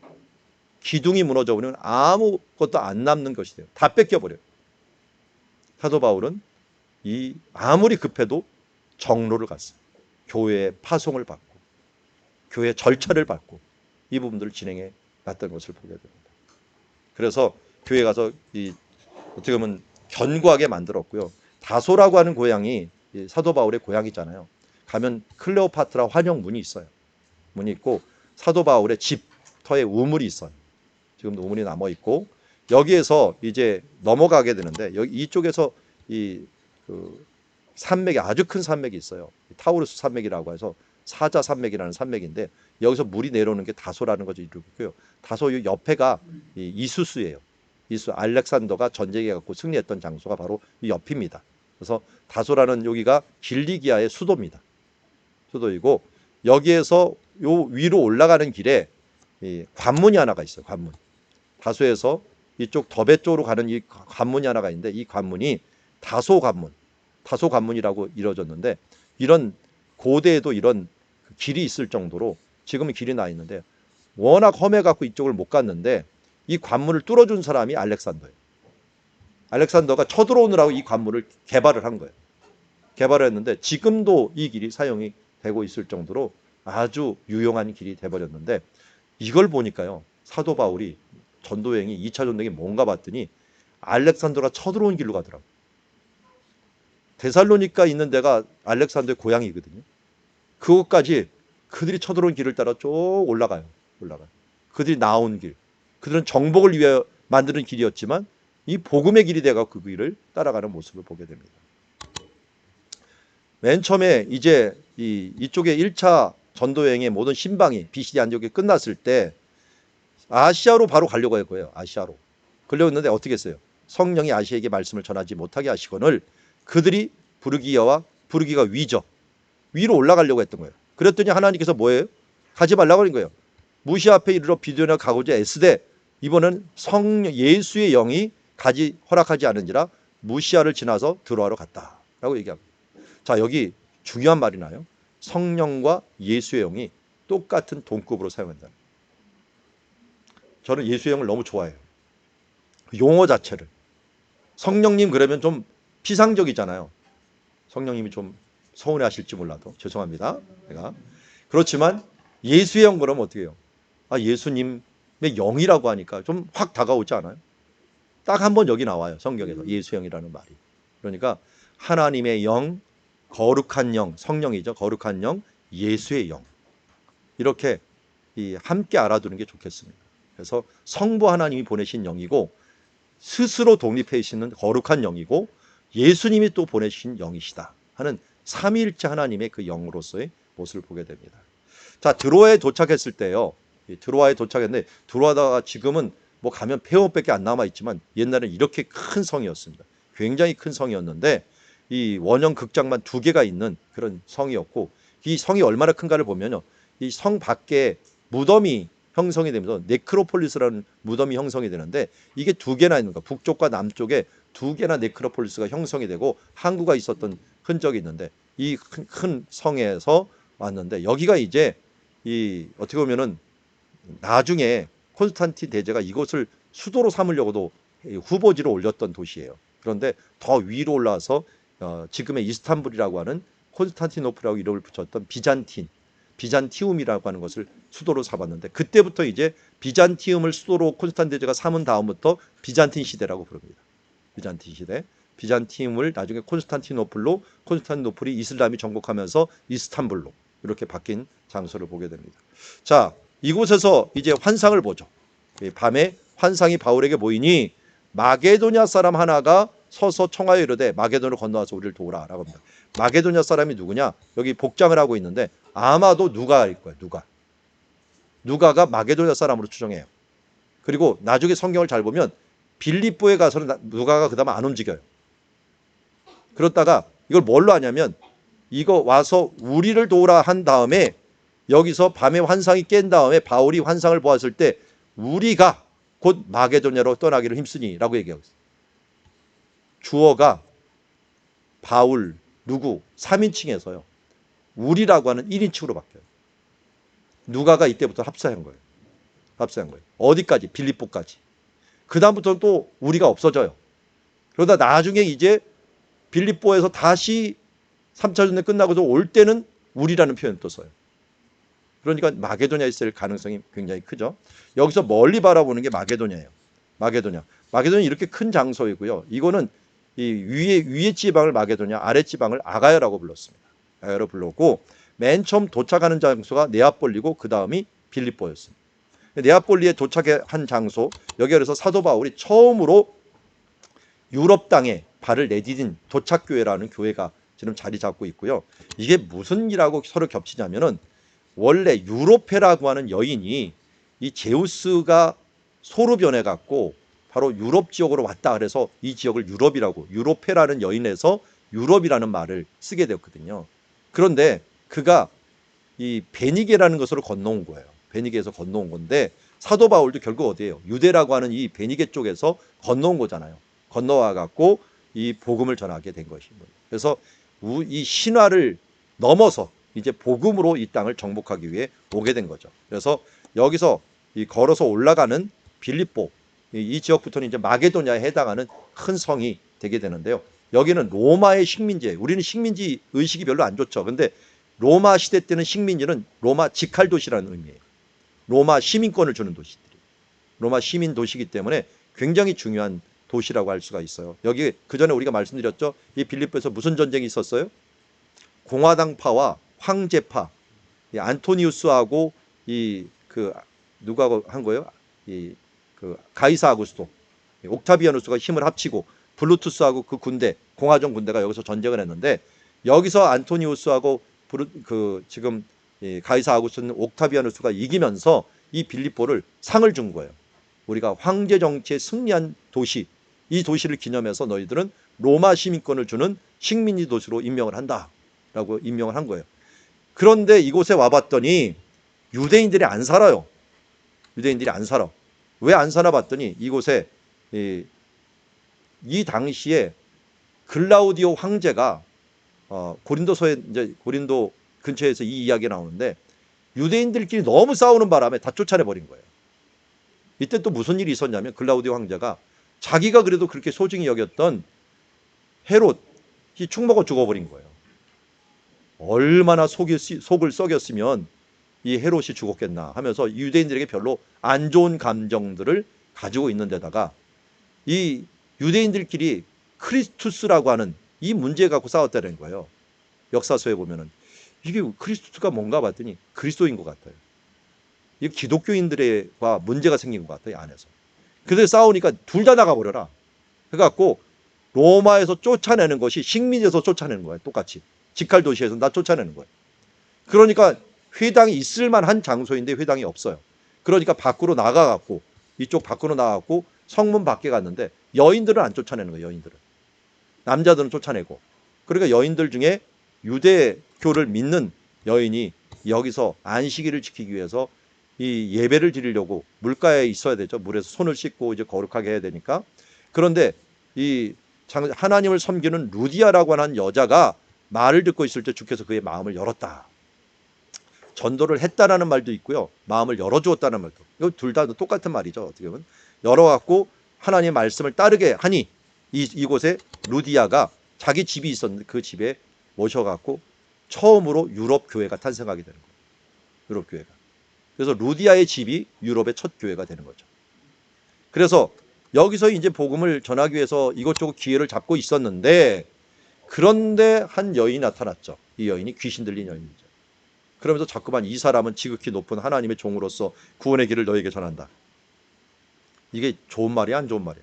기둥이 무너져버리면 아무것도 안 남는 것이 돼요. 다 뺏겨버려요. 사도 바울은 아무리 급해도 정로를 갔어요. 교회의 파송을 받고 교회 절차를 받고 이 부분들을 진행해 갔던 것을 보게 됩니다. 그래서 교회 가서 어떻게 보면 견고하게 만들었고요. 다소라고 하는 고향이 사도 바울의 고향이잖아요. 가면 클레오파트라 환영문이 있어요. 문이 있고 사도 바울의 집터에 우물이 있어요. 지금도 우물이 남아 있고 여기에서 이제 넘어가게 되는데 이쪽에서 그 산맥이 아주 큰 산맥이 있어요. 타우루스 산맥이라고 해서 사자 산맥이라는 산맥인데 여기서 물이 내려오는 게 다소라는 것을 이루고요. 다소 옆에가 이수스예요. 이수 알렉산더가 전쟁에 갖고 승리했던 장소가 바로 이 옆입니다. 그래서 다소라는 여기가 길리기아의 수도입니다. 수도이고 여기에서 요 위로 올라가는 길에 관문이 하나가 있어요. 관문. 다소에서 이쪽 더베 쪽으로 가는 이 관문이 하나가 있는데 이 관문이 다소 관문. 다소 관문이라고 이루어졌는데 이런 고대에도 이런 길이 있을 정도로 지금은 길이 나 있는데 워낙 험해갖고 이쪽을 못 갔는데 이 관문을 뚫어준 사람이 알렉산더예요. 알렉산더가 쳐들어오느라고 이 관문을 개발을 한 거예요. 개발을 했는데 지금도 이 길이 사용이 되고 있을 정도로 아주 유용한 길이 돼버렸는데 이걸 보니까요. 사도 바울이 전도여행이 2차 전도여행이 뭔가 봤더니 알렉산더가 쳐들어온 길로 가더라고요. 데살로니가 있는 데가 알렉산더의 고향이거든요. 그것까지 그들이 쳐들어온 길을 따라 쭉 올라가요. 그들이 나온 길. 그들은 정복을 위하여 만드는 길이었지만 이 복음의 길이 돼가지고 그 길을 따라가는 모습을 보게 됩니다. 맨 처음에 이제 이쪽에 1차 전도여행의 모든 신방이 BCD 안디옥이 끝났을 때 아시아로 바로 가려고 할 거예요. 아시아로. 그러려고 했는데 어떻게 했어요? 성령이 아시아에게 말씀을 전하지 못하게 하시거늘 그들이 부르기가 위로 올라가려고 했던 거예요. 그랬더니 하나님께서 뭐예요? 가지 말라고 하는 거예요. 무시 앞에 이르러 비두나 가고자 애쓰되 이번은 예수의 영이 가지 허락하지 않은지라 무시아를 지나서 드로아로 갔다라고 얘기합니다. 자, 여기 중요한 말이 나요. 성령과 예수의 영이 똑같은 동급으로 사용한다. 저는 예수의 영을 너무 좋아해요. 용어 자체를. 성령님 그러면 좀 피상적이잖아요. 성령님이 좀 서운해하실지 몰라도 죄송합니다. 내가 그렇지만 예수의 영 그러면 어떻게 해요? 예수님의 영이라고 하니까 좀 확 다가오지 않아요? 딱 한 번 여기 나와요. 성경에서 예수의 영이라는 말이. 그러니까 하나님의 영, 거룩한 영, 성령이죠. 거룩한 영, 예수의 영. 이렇게 함께 알아두는 게 좋겠습니다. 그래서 성부 하나님이 보내신 영이고 스스로 독립해 있는 거룩한 영이고 예수님이 또 보내신 영이시다 하는 삼위일체 하나님의 그 영으로서의 모습을 보게 됩니다. 자, 드로아에 도착했을 때요. 드로아에 도착했는데 드로아다가 지금은 뭐 가면 폐허밖에 안 남아 있지만 옛날에는 이렇게 큰 성이었습니다. 굉장히 큰 성이었는데 이 원형 극장만 2개가 있는 그런 성이었고 이 성이 얼마나 큰가를 보면요. 이 성 밖에 무덤이 형성이 되면서 네크로폴리스라는 무덤이 형성이 되는데 이게 2개나 있는 거. 북쪽과 남쪽에 2개나 네크로폴리스가 형성이 되고 항구가 있었던 흔적이 있는데 이 큰 성에서 왔는데 여기가 이제 어떻게 보면은 나중에 콘스탄틴 대제가 이곳을 수도로 삼으려고도 후보지로 올렸던 도시예요. 그런데 더 위로 올라와서 지금의 이스탄불이라고 하는 콘스탄티노플이라고 이름을 붙였던 비잔티움이라고 하는 것을 수도로 삼았는데, 그때부터 이제 비잔티움을 수도로 콘스탄티제가 삼은 다음부터 비잔틴 시대라고 부릅니다. 비잔틴 시대. 비잔티움을 나중에 콘스탄티노플로, 콘스탄티노플이 이슬람이 정복하면서 이스탄불로 이렇게 바뀐 장소를 보게 됩니다. 자, 이곳에서 이제 환상을 보죠. 밤에 환상이 바울에게 보이니 마게도냐 사람 하나가 서서 청하여 이르되 마게도냐로 건너와서 우리를 도우라라고 합니다. 마게도냐 사람이 누구냐? 여기 복장을 하고 있는데 아마도 누가일 거예요. 누가가 마게도냐 사람으로 추정해요. 그리고 나중에 성경을 잘 보면 빌립보에 가서는 누가가 그다음 안 움직여요. 그렇다가 이걸 뭘로 하냐면, 이거 와서 우리를 도우라 한 다음에 여기서 밤에 환상이 깬 다음에 바울이 환상을 보았을 때 우리가 곧 마게도냐로 떠나기를 힘쓰니라고 얘기하고 있어요. 주어가 바울, 누구 3인칭에서요. 우리라고 하는 1인칭으로 바뀌어요. 누가가 이때부터 합사한 거예요. 어디까지? 빌립보까지. 그 다음부터는 또 우리가 없어져요. 그러다 나중에 이제 빌립보에서 다시 3차 전쟁 끝나고도 올 때는 우리라는 표현을 또 써요. 그러니까 마게도냐에 있을 가능성이 굉장히 크죠. 여기서 멀리 바라보는 게 마게도냐예요. 마게도냐 이렇게 큰 장소이고요. 이거는 이 위에 지방을 마게도냐, 아래 지방을 아가야라고 불렀습니다. 아가야로 불렀고, 맨 처음 도착하는 장소가 네아폴리고 그 다음이 빌립보였습니다. 네아폴리에 도착한 장소, 여기 그래서 사도 바울이 처음으로 유럽 땅에 발을 내디딘 도착교회라는 교회가 지금 자리 잡고 있고요. 이게 무슨 일하고 서로 겹치냐면은, 원래 유로페라고 하는 여인이 이 제우스가 소로 변해갖고 바로 유럽 지역으로 왔다 그래서 이 지역을 유럽이라고, 유로페라는 여인에서 유럽이라는 말을 쓰게 되었거든요. 그런데 그가 이 베니게라는 것으로 건너온 거예요. 베니게에서 건너온 건데, 사도 바울도 결국 어디예요? 유대라고 하는 이 베니게 쪽에서 건너온 거잖아요. 건너와 갖고 이 복음을 전하게 된 것입니다. 그래서 이 신화를 넘어서 이제 복음으로 이 땅을 정복하기 위해 오게 된 거죠. 그래서 여기서 이 걸어서 올라가는 빌립보, 이 지역부터는 이제 마게도냐에 해당하는 큰 성이 되게 되는데요. 여기는 로마의 식민지예요. 우리는 식민지 의식이 별로 안 좋죠. 근데 로마 시대 때는 식민지는 로마 직할 도시라는 의미예요. 로마 시민권을 주는 도시들이. 로마 시민 도시이기 때문에 굉장히 중요한 도시라고 할 수가 있어요. 여기 그 전에 우리가 말씀드렸죠. 이 빌립보에서 무슨 전쟁이 있었어요? 공화당파와 황제파, 이 안토니우스하고 누가 한 거예요? 가이사 아구스토, 옥타비아누스가 힘을 합치고 블루투스하고 그 군대, 공화정 군대가 여기서 전쟁을 했는데, 여기서 안토니우스하고 지금 가이사 아구스토는 옥타비아누스가 이기면서 이 빌립보를 상을 준 거예요. 우리가 황제 정치에 승리한 도시, 이 도시를 기념해서 너희들은 로마 시민권을 주는 식민지 도시로 임명을 한다라고 임명을 한 거예요. 그런데 이곳에 와봤더니 유대인들이 안 살아요. 유대인들이 안 살아. 왜 안 사나 봤더니 이곳에 이 당시에 글라우디오 황제가 고린도서에 이제 고린도 근처에서 이 이야기가 나오는데, 유대인들끼리 너무 싸우는 바람에 다 쫓아내 버린 거예요. 이때 또 무슨 일이 있었냐면, 글라우디오 황제가 자기가 그래도 그렇게 소중히 여겼던 헤롯이 축먹어 죽어버린 거예요. 얼마나 속을 썩였으면 이 헤롯이 죽었겠나 하면서 유대인들에게 별로 안 좋은 감정들을 가지고 있는 데다가, 이 유대인들끼리 크리스투스라고 하는 이 문제 갖고 싸웠다는 거예요. 역사서에 보면은 이게 크리스투스가 뭔가 봤더니 그리스도인 것 같아요. 이 기독교인들과 문제가 생긴 것 같아요, 안에서. 그래서 싸우니까 둘 다 나가버려라. 그래갖고 로마에서 쫓아내는 것이 식민지에서 쫓아내는 거예요. 똑같이 직할 도시에서 다 쫓아내는 거예요. 그러니까 회당이 있을 만한 장소인데 회당이 없어요. 그러니까 밖으로 나가갖고, 이쪽 밖으로 나가갖고 성문 밖에 갔는데 여인들은 안 쫓아내는 거예요. 여인들은. 남자들은 쫓아내고. 그러니까 여인들 중에 유대교를 믿는 여인이 여기서 안식일을 지키기 위해서 이 예배를 드리려고 물가에 있어야 되죠. 물에서 손을 씻고 이제 거룩하게 해야 되니까. 그런데 이 하나님을 섬기는 루디아라고 하는 여자가 말을 듣고 있을 때 주께서 그의 마음을 열었다. 전도를 했다라는 말도 있고요. 마음을 열어주었다는 말도. 이거 둘 다 똑같은 말이죠. 어떻게 보면. 열어갖고 하나님의 말씀을 따르게 하니 이곳에 루디아가 자기 집이 있었는데 그 집에 모셔갖고 처음으로 유럽 교회가 탄생하게 되는 거예요. 유럽 교회가. 그래서 루디아의 집이 유럽의 첫 교회가 되는 거죠. 그래서 여기서 이제 복음을 전하기 위해서 이것저것 기회를 잡고 있었는데, 그런데 한 여인이 나타났죠. 이 여인이 귀신 들린 여인이죠. 그러면서 자꾸만 이 사람은 지극히 높은 하나님의 종으로서 구원의 길을 너에게 전한다. 이게 좋은 말이야, 안 좋은 말이야?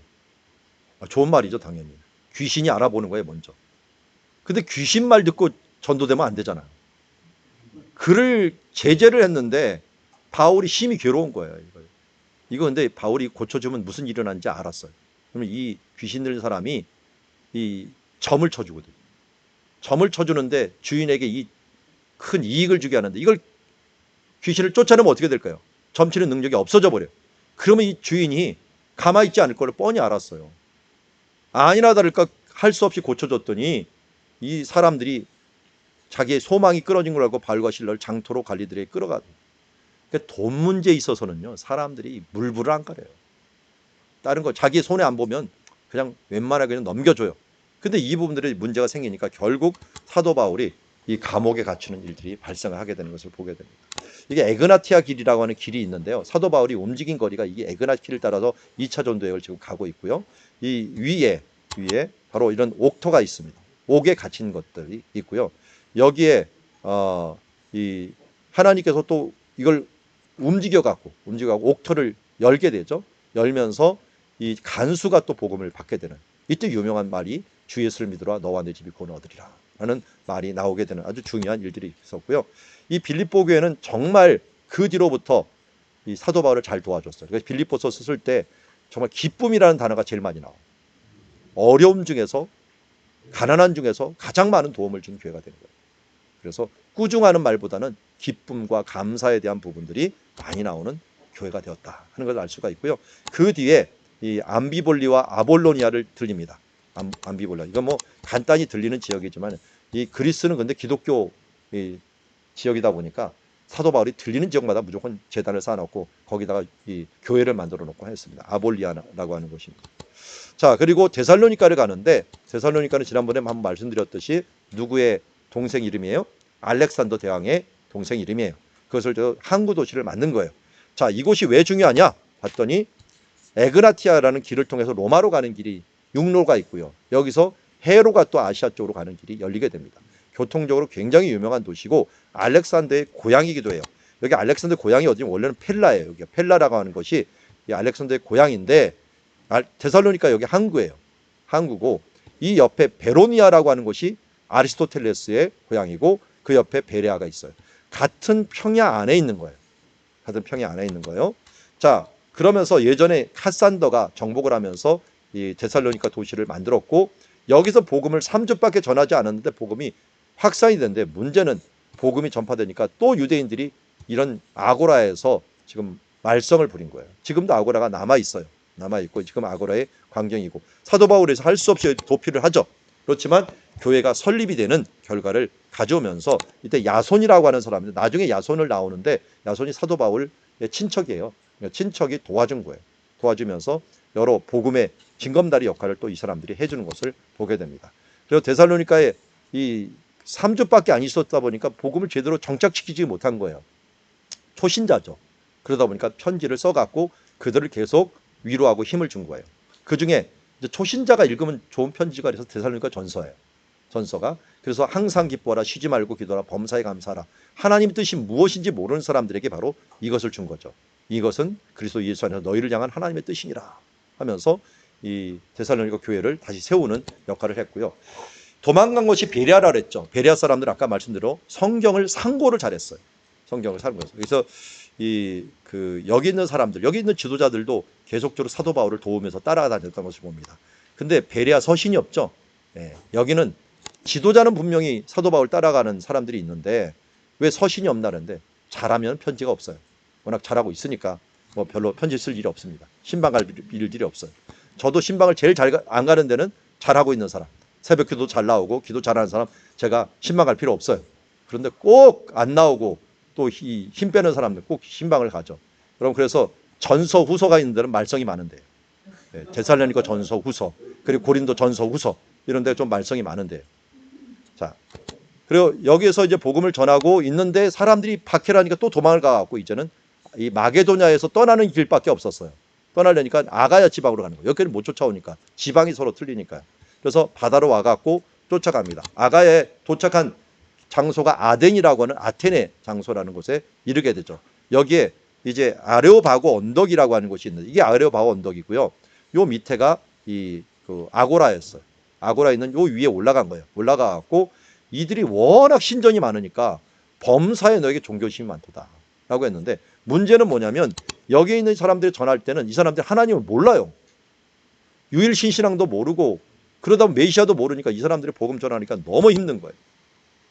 좋은 말이죠, 당연히. 귀신이 알아보는 거예요, 먼저. 근데 귀신 말 듣고 전도되면 안 되잖아요. 그를 제재를 했는데 바울이 심히 괴로운 거예요. 이거 근데 바울이 고쳐주면 무슨 일이 일어난지 알았어요. 그러면 이 귀신 들린 사람이 이 점을 쳐주거든요. 점을 쳐주는데 주인에게 이 큰 이익을 주게 하는데, 이걸 귀신을 쫓아내면 어떻게 될까요? 점치는 능력이 없어져 버려요. 그러면 이 주인이 가만히 있지 않을 걸 뻔히 알았어요. 아니나 다를까 할 수 없이 고쳐줬더니 이 사람들이 자기의 소망이 끊어진 걸 알고 바울과 실라를 장토로 갈리들에게 끌어가요. 그러니까 돈 문제에 있어서는요, 사람들이 물불을 안 가려요. 다른 거 자기 손에 안 보면 그냥 웬만하게 그냥 넘겨줘요. 근데 이 부분들이 문제가 생기니까 결국 사도 바울이 이 감옥에 갇히는 일들이 발생하게 되는 것을 보게 됩니다. 이게 에그나티아 길이라고 하는 길이 있는데요. 사도 바울이 움직인 거리가 이게 에그나티아 길을 따라서 2차 전도 여행을 지금 가고 있고요. 이 위에 바로 이런 옥토가 있습니다. 옥에 갇힌 것들이 있고요. 여기에 이 하나님께서 또 이걸 움직여갖고 옥토를 열게 되죠. 열면서 이 간수가 또 복음을 받게 되는, 이때 유명한 말이 주 예수를 믿으라 너와 내 집이 구원 얻으리라 라는 말이 나오게 되는 아주 중요한 일들이 있었고요. 이 빌립보 교회는 정말 그 뒤로부터 이 사도 바울을 잘 도와줬어요. 그래서 빌립보서 쓸 때 정말 기쁨이라는 단어가 제일 많이 나와요. 어려움 중에서, 가난한 중에서 가장 많은 도움을 준 교회가 되는 거예요. 그래서 꾸중하는 말보다는 기쁨과 감사에 대한 부분들이 많이 나오는 교회가 되었다 하는 걸 알 수가 있고요. 그 뒤에 이 암비볼리와 아볼로니아를 들립니다. 암비볼리아. 이건 뭐 간단히 들리는 지역이지만, 이 그리스는 근데 기독교 이 지역이다 보니까 사도 바울이 들리는 지역마다 무조건 제단을 쌓아놓고 거기다가 이 교회를 만들어 놓고 했습니다. 아볼리아라고 하는 곳입니다. 자, 그리고 데살로니가를 가는데, 데살로니가는 지난번에 한번 말씀드렸듯이 누구의 동생 이름이에요? 알렉산더 대왕의 동생 이름이에요. 그것을 저 항구 도시를 만든 거예요. 자, 이곳이 왜 중요하냐 봤더니 에그나티아라는 길을 통해서 로마로 가는 길이 육로가 있고요. 여기서 해로가 또 아시아 쪽으로 가는 길이 열리게 됩니다. 교통적으로 굉장히 유명한 도시고 알렉산더의 고향이기도 해요. 여기 알렉산더 고향이 어디냐면 원래는 펠라예요. 여기 펠라라고 하는 것이 이 알렉산더의 고향인데, 데살로니가 여기 항구예요. 항구고 이 옆에 베로니아라고 하는 곳이 아리스토텔레스의 고향이고 그 옆에 베레아가 있어요. 같은 평야 안에 있는 거예요. 같은 평야 안에 있는 거예요. 자, 그러면서 예전에 카산더가 정복을 하면서 이 데살로니가 도시를 만들었고, 여기서 복음을 3주밖에 전하지 않았는데 복음이 확산이 됐는데, 문제는 복음이 전파되니까 또 유대인들이 이런 아고라에서 지금 말썽을 부린 거예요. 지금도 아고라가 남아있어요. 남아있고 지금 아고라의 광경이고, 사도 바울에서 할 수 없이 도피를 하죠. 그렇지만 교회가 설립이 되는 결과를 가져오면서, 이때 야손이라고 하는 사람인데, 나중에 야손을 나오는데 야손이 사도 바울의 친척이에요. 친척이 도와준 거예요. 도와주면서 여러 복음의 징검다리 역할을 또 이 사람들이 해주는 것을 보게 됩니다. 그리고 데살로니가에 이 3주밖에 안 있었다 보니까 복음을 제대로 정착시키지 못한 거예요. 초신자죠. 그러다 보니까 편지를 써갖고 그들을 계속 위로하고 힘을 준 거예요. 그 중에 초신자가 읽으면 좋은 편지가 그래서 데살로니가 전서예요. 전서가. 그래서 항상 기뻐하라, 쉬지 말고 기도하라, 범사에 감사하라. 하나님 뜻이 무엇인지 모르는 사람들에게 바로 이것을 준 거죠. 이것은 그리스도 예수 안에서 너희를 향한 하나님의 뜻이니라 하면서 이 데살로니가 교회를 다시 세우는 역할을 했고요. 도망간 것이 베레아라 그랬죠. 베레아 사람들은 아까 말씀대로 성경을 상고를 잘했어요. 성경을 상고했어요. 그래서 여기 있는 사람들, 여기 있는 지도자들도 계속적으로 사도 바울을 도우면서 따라다녔던 것을 봅니다. 근데 베레아 서신이 없죠. 네, 여기는 지도자는 분명히 사도 바울 따라가는 사람들이 있는데 왜 서신이 없나는데, 잘하면 편지가 없어요. 워낙 잘하고 있으니까 뭐 별로 편지 쓸 일이 없습니다. 신방 갈 일들이 없어요. 저도 신방을 제일 잘 안 가는 데는 잘하고 있는 사람, 새벽 기도 잘 나오고 기도 잘하는 사람, 제가 신방 갈 필요 없어요. 그런데 꼭 안 나오고 또 힘 빼는 사람들 꼭 신방을 가죠. 그럼 그래서 전서 후서가 있는 데는 말썽이 많은데요. 네, 데살로니가 전서 후서, 그리고 고린도 전서 후서, 이런 데 좀 말썽이 많은데요. 자, 그리고 여기에서 이제 복음을 전하고 있는데 사람들이 박해라니까 또 도망을 가갖고 이제는 이 마게도냐에서 떠나는 길밖에 없었어요. 떠나려니까 아가야 지방으로 가는 거예요. 여기는 못 쫓아오니까 지방이 서로 틀리니까요. 그래서 바다로 와갖고 쫓아갑니다. 아가에 도착한 장소가 아덴이라고 하는 아테네 장소라는 곳에 이르게 되죠. 여기에 이제 아레오바고 언덕이라고 하는 곳이 있는데 이게 아레오바고 언덕이고요. 요 밑에가 그 아고라였어요. 아고라 있는 요 위에 올라간 거예요. 올라가갖고 이들이 워낙 신전이 많으니까 범사에 너에게 종교심이 많도다라고 했는데 문제는 뭐냐면 여기에 있는 사람들이 전할 때는 이 사람들이 하나님을 몰라요. 유일신신앙도 모르고 그러다 보면 메시아도 모르니까 이 사람들이 복음 전하니까 너무 힘든 거예요.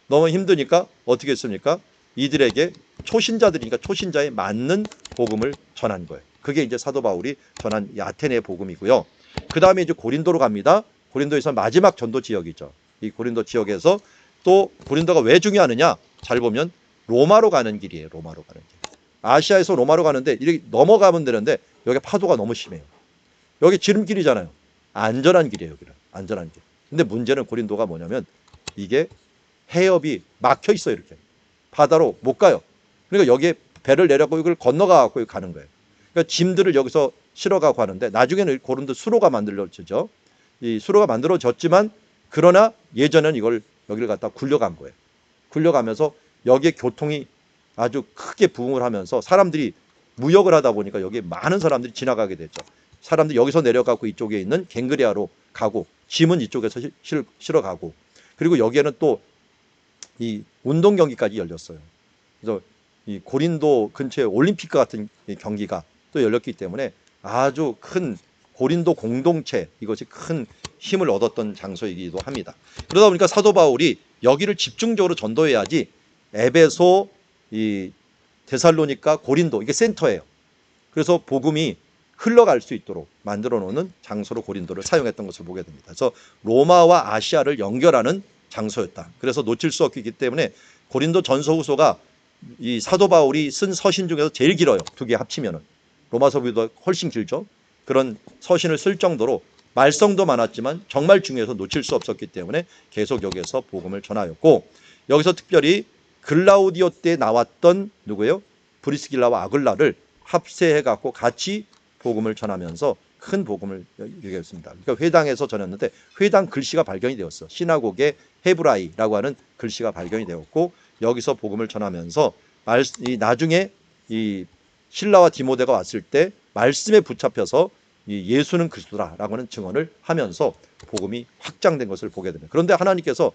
너무 힘드니까 어떻게 했습니까? 이들에게 초신자들이니까 초신자에 맞는 복음을 전한 거예요. 그게 이제 사도 바울이 전한 이 아테네 복음이고요. 그 다음에 이제 고린도로 갑니다. 고린도에서 마지막 전도 지역이죠. 이 고린도 지역에서 또 고린도가 왜 중요하느냐? 잘 보면 로마로 가는 길이에요. 로마로 가는 길. 아시아에서 로마로 가는데 이렇게 넘어가면 되는데 여기 파도가 너무 심해요. 여기 지름길이잖아요. 안전한 길이에요. 여기는 안전한 길. 근데 문제는 고린도가 뭐냐면 이게 해협이 막혀 있어요. 이렇게 바다로 못 가요. 그러니까 여기에 배를 내려고 이걸 건너가고 가는 거예요. 그러니까 짐들을 여기서 실어가고 하는데 나중에는 고린도 수로가 만들어지죠. 이 수로가 만들어졌지만 그러나 예전에는 이걸 여기를 갖다 굴려간 거예요. 굴려가면서 여기에 교통이 아주 크게 부흥을 하면서 사람들이 무역을 하다 보니까 여기에 많은 사람들이 지나가게 됐죠. 사람들이 여기서 내려가고 이쪽에 있는 갱그레아로 가고 짐은 이쪽에서 실어가고 그리고 여기에는 또 이 운동 경기까지 열렸어요. 그래서 이 고린도 근처에 올림픽 같은 경기가 또 열렸기 때문에 아주 큰 고린도 공동체 이것이 큰 힘을 얻었던 장소이기도 합니다. 그러다 보니까 사도 바울이 여기를 집중적으로 전도해야지 에베소, 이 데살로니가, 고린도 이게 센터예요. 그래서 복음이 흘러갈 수 있도록 만들어 놓는 장소로 고린도를 사용했던 것을 보게 됩니다. 그래서 로마와 아시아를 연결하는 장소였다. 그래서 놓칠 수 없기 때문에 고린도 전서 후서가 이 사도 바울이 쓴 서신 중에서 제일 길어요. 두 개 합치면은. 로마서보다 훨씬 길죠. 그런 서신을 쓸 정도로 말썽도 많았지만 정말 중요해서 놓칠 수 없었기 때문에 계속 여기에서 복음을 전하였고 여기서 특별히 글라우디오 때 나왔던 누구예요? 브리스길라와 아글라를 합세해 갖고 같이 복음을 전하면서 큰 복음을 얘기했습니다. 그러니까 회당에서 전했는데 회당 글씨가 발견이 되었어. 시나고게 헤브라이라고 하는 글씨가 발견이 되었고 여기서 복음을 전하면서 나중에 이 실라와 디모데가 왔을 때 말씀에 붙잡혀서 이 예수는 그리스도라라고 하는 증언을 하면서 복음이 확장된 것을 보게 됩니다. 그런데 하나님께서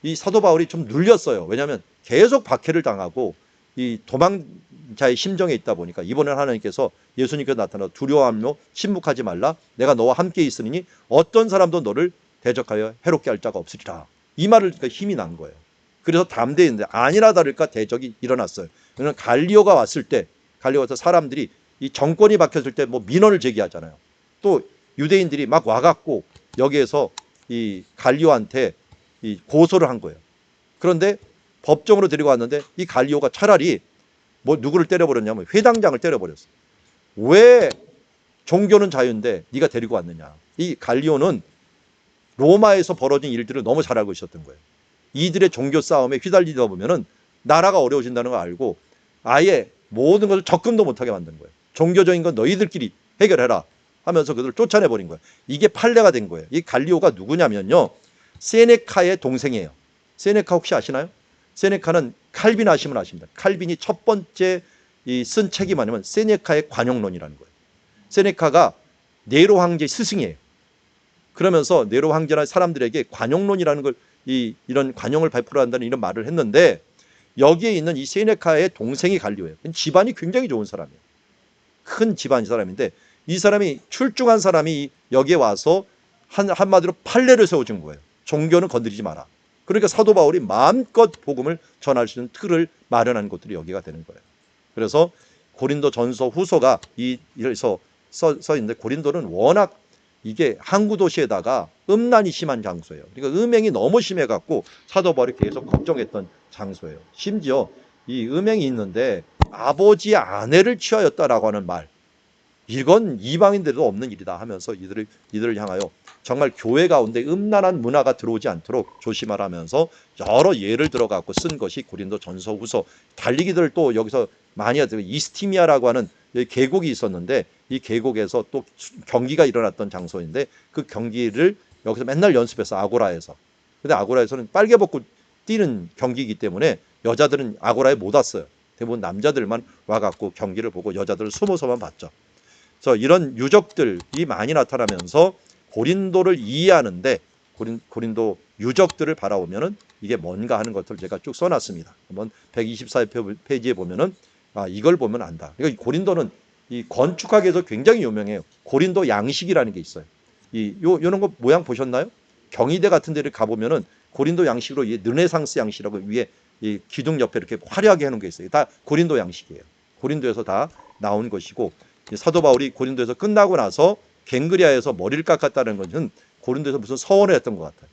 이 사도 바울이 좀 눌렸어요. 왜냐하면 계속 박해를 당하고 이 도망자의 심정에 있다 보니까 이번에 하나님께서 예수님께서 나타나 두려워하며 침묵하지 말라. 내가 너와 함께 있으니 어떤 사람도 너를 대적하여 해롭게 할 자가 없으리라. 이 말을 그러니까 힘이 난 거예요. 그래서 담대했는데 아니나 다를까 대적이 일어났어요. 그러면 갈리오가 왔을 때 갈리오가 사람들이 이 정권이 바뀌었을 때 뭐 민원을 제기하잖아요. 또 유대인들이 막 와갖고 여기에서 이 갈리오한테 이 고소를 한 거예요. 그런데 법정으로 데리고 왔는데 이 갈리오가 차라리 뭐 누구를 때려버렸냐면 회당장을 때려버렸어. 왜 종교는 자유인데 네가 데리고 왔느냐. 이 갈리오는 로마에서 벌어진 일들을 너무 잘 알고 있었던 거예요. 이들의 종교 싸움에 휘달리다 보면은 나라가 어려워진다는 걸 알고 아예 모든 것을 접근도 못하게 만든 거예요. 종교적인 건 너희들끼리 해결해라 하면서 그들을 쫓아내버린 거예요. 이게 판례가 된 거예요. 이 갈리오가 누구냐면요. 세네카의 동생이에요. 세네카 혹시 아시나요? 세네카는 칼빈 아시면 아십니다. 칼빈이 첫 번째 쓴 책이 뭐냐면 세네카의 관용론이라는 거예요. 세네카가 네로 황제의 스승이에요. 그러면서 네로 황제나 사람들에게 관용론이라는 걸 이런 관용을 베풀어 한다는 이런 말을 했는데 여기에 있는 이 세네카의 동생이 갈리오예요. 집안이 굉장히 좋은 사람이에요. 큰 집안 사람인데 이 사람이 출중한 사람이 여기에 와서 한마디로 판례를 세워준 거예요. 종교는 건드리지 마라. 그러니까 사도 바울이 마음껏 복음을 전할 수 있는 틀을 마련한 것들이 여기가 되는 거예요. 그래서 고린도 전서 후서가 이래서 써 있는데 고린도는 워낙 이게 항구 도시에다가 음란이 심한 장소예요. 그러니까 음행이 너무 심해갖고 사도 바울이 계속 걱정했던 장소예요. 심지어 이 음행이 있는데 아버지의 아내를 취하였다라고 하는 말. 이건 이방인들도 없는 일이다 하면서 이들을 향하여 정말 교회 가운데 음란한 문화가 들어오지 않도록 조심하라면서 여러 예를 들어갖고 쓴 것이 고린도 전서후서. 달리기들 또 여기서 많이 하더라고요. 이스티미아라고 하는 계곡이 있었는데 이 계곡에서 또 경기가 일어났던 장소인데 그 경기를 여기서 맨날 연습해서 아고라에서. 근데 아고라에서는 빨개 벗고 뛰는 경기이기 때문에 여자들은 아고라에 못 왔어요. 대부분 남자들만 와갖고 경기를 보고 여자들은 숨어서만 봤죠. 그래서 이런 유적들이 많이 나타나면서 고린도를 이해하는데 고린도 유적들을 바라보면은 이게 뭔가 하는 것들을 제가 쭉 써놨습니다. 한번 124페이지에 보면은 이걸 보면 안다. 그러니까 고린도는 이 건축학에서 굉장히 유명해요. 고린도 양식이라는 게 있어요. 이런 거 모양 보셨나요? 경희대 같은 데를 가보면은 고린도 양식으로 이 르네상스 양식이라고 위에 이 기둥 옆에 이렇게 화려하게 해놓은 게 있어요. 다 고린도 양식이에요. 고린도에서 다 나온 것이고 사도 바울이 고린도에서 끝나고 나서 갱그리아에서 머리를 깎았다는 것은 고린도에서 무슨 서원을 했던 것 같아요.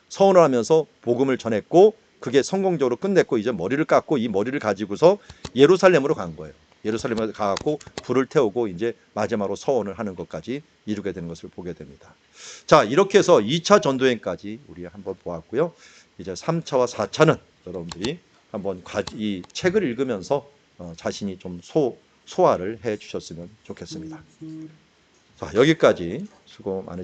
서원을 하면서 복음을 전했고 그게 성공적으로 끝냈고 이제 머리를 깎고 이 머리를 가지고서 예루살렘으로 간 거예요. 예루살렘에 가갖고 불을 태우고 이제 마지막으로 서원을 하는 것까지 이루게 되는 것을 보게 됩니다. 자, 이렇게 해서 2차 전도행까지 우리 한번 보았고요. 이제 3차와 4차는 여러분들이 한번 이 책을 읽으면서 자신이 좀 소화를 해 주셨으면 좋겠습니다. 자, 여기까지 수고 많으셨습니다.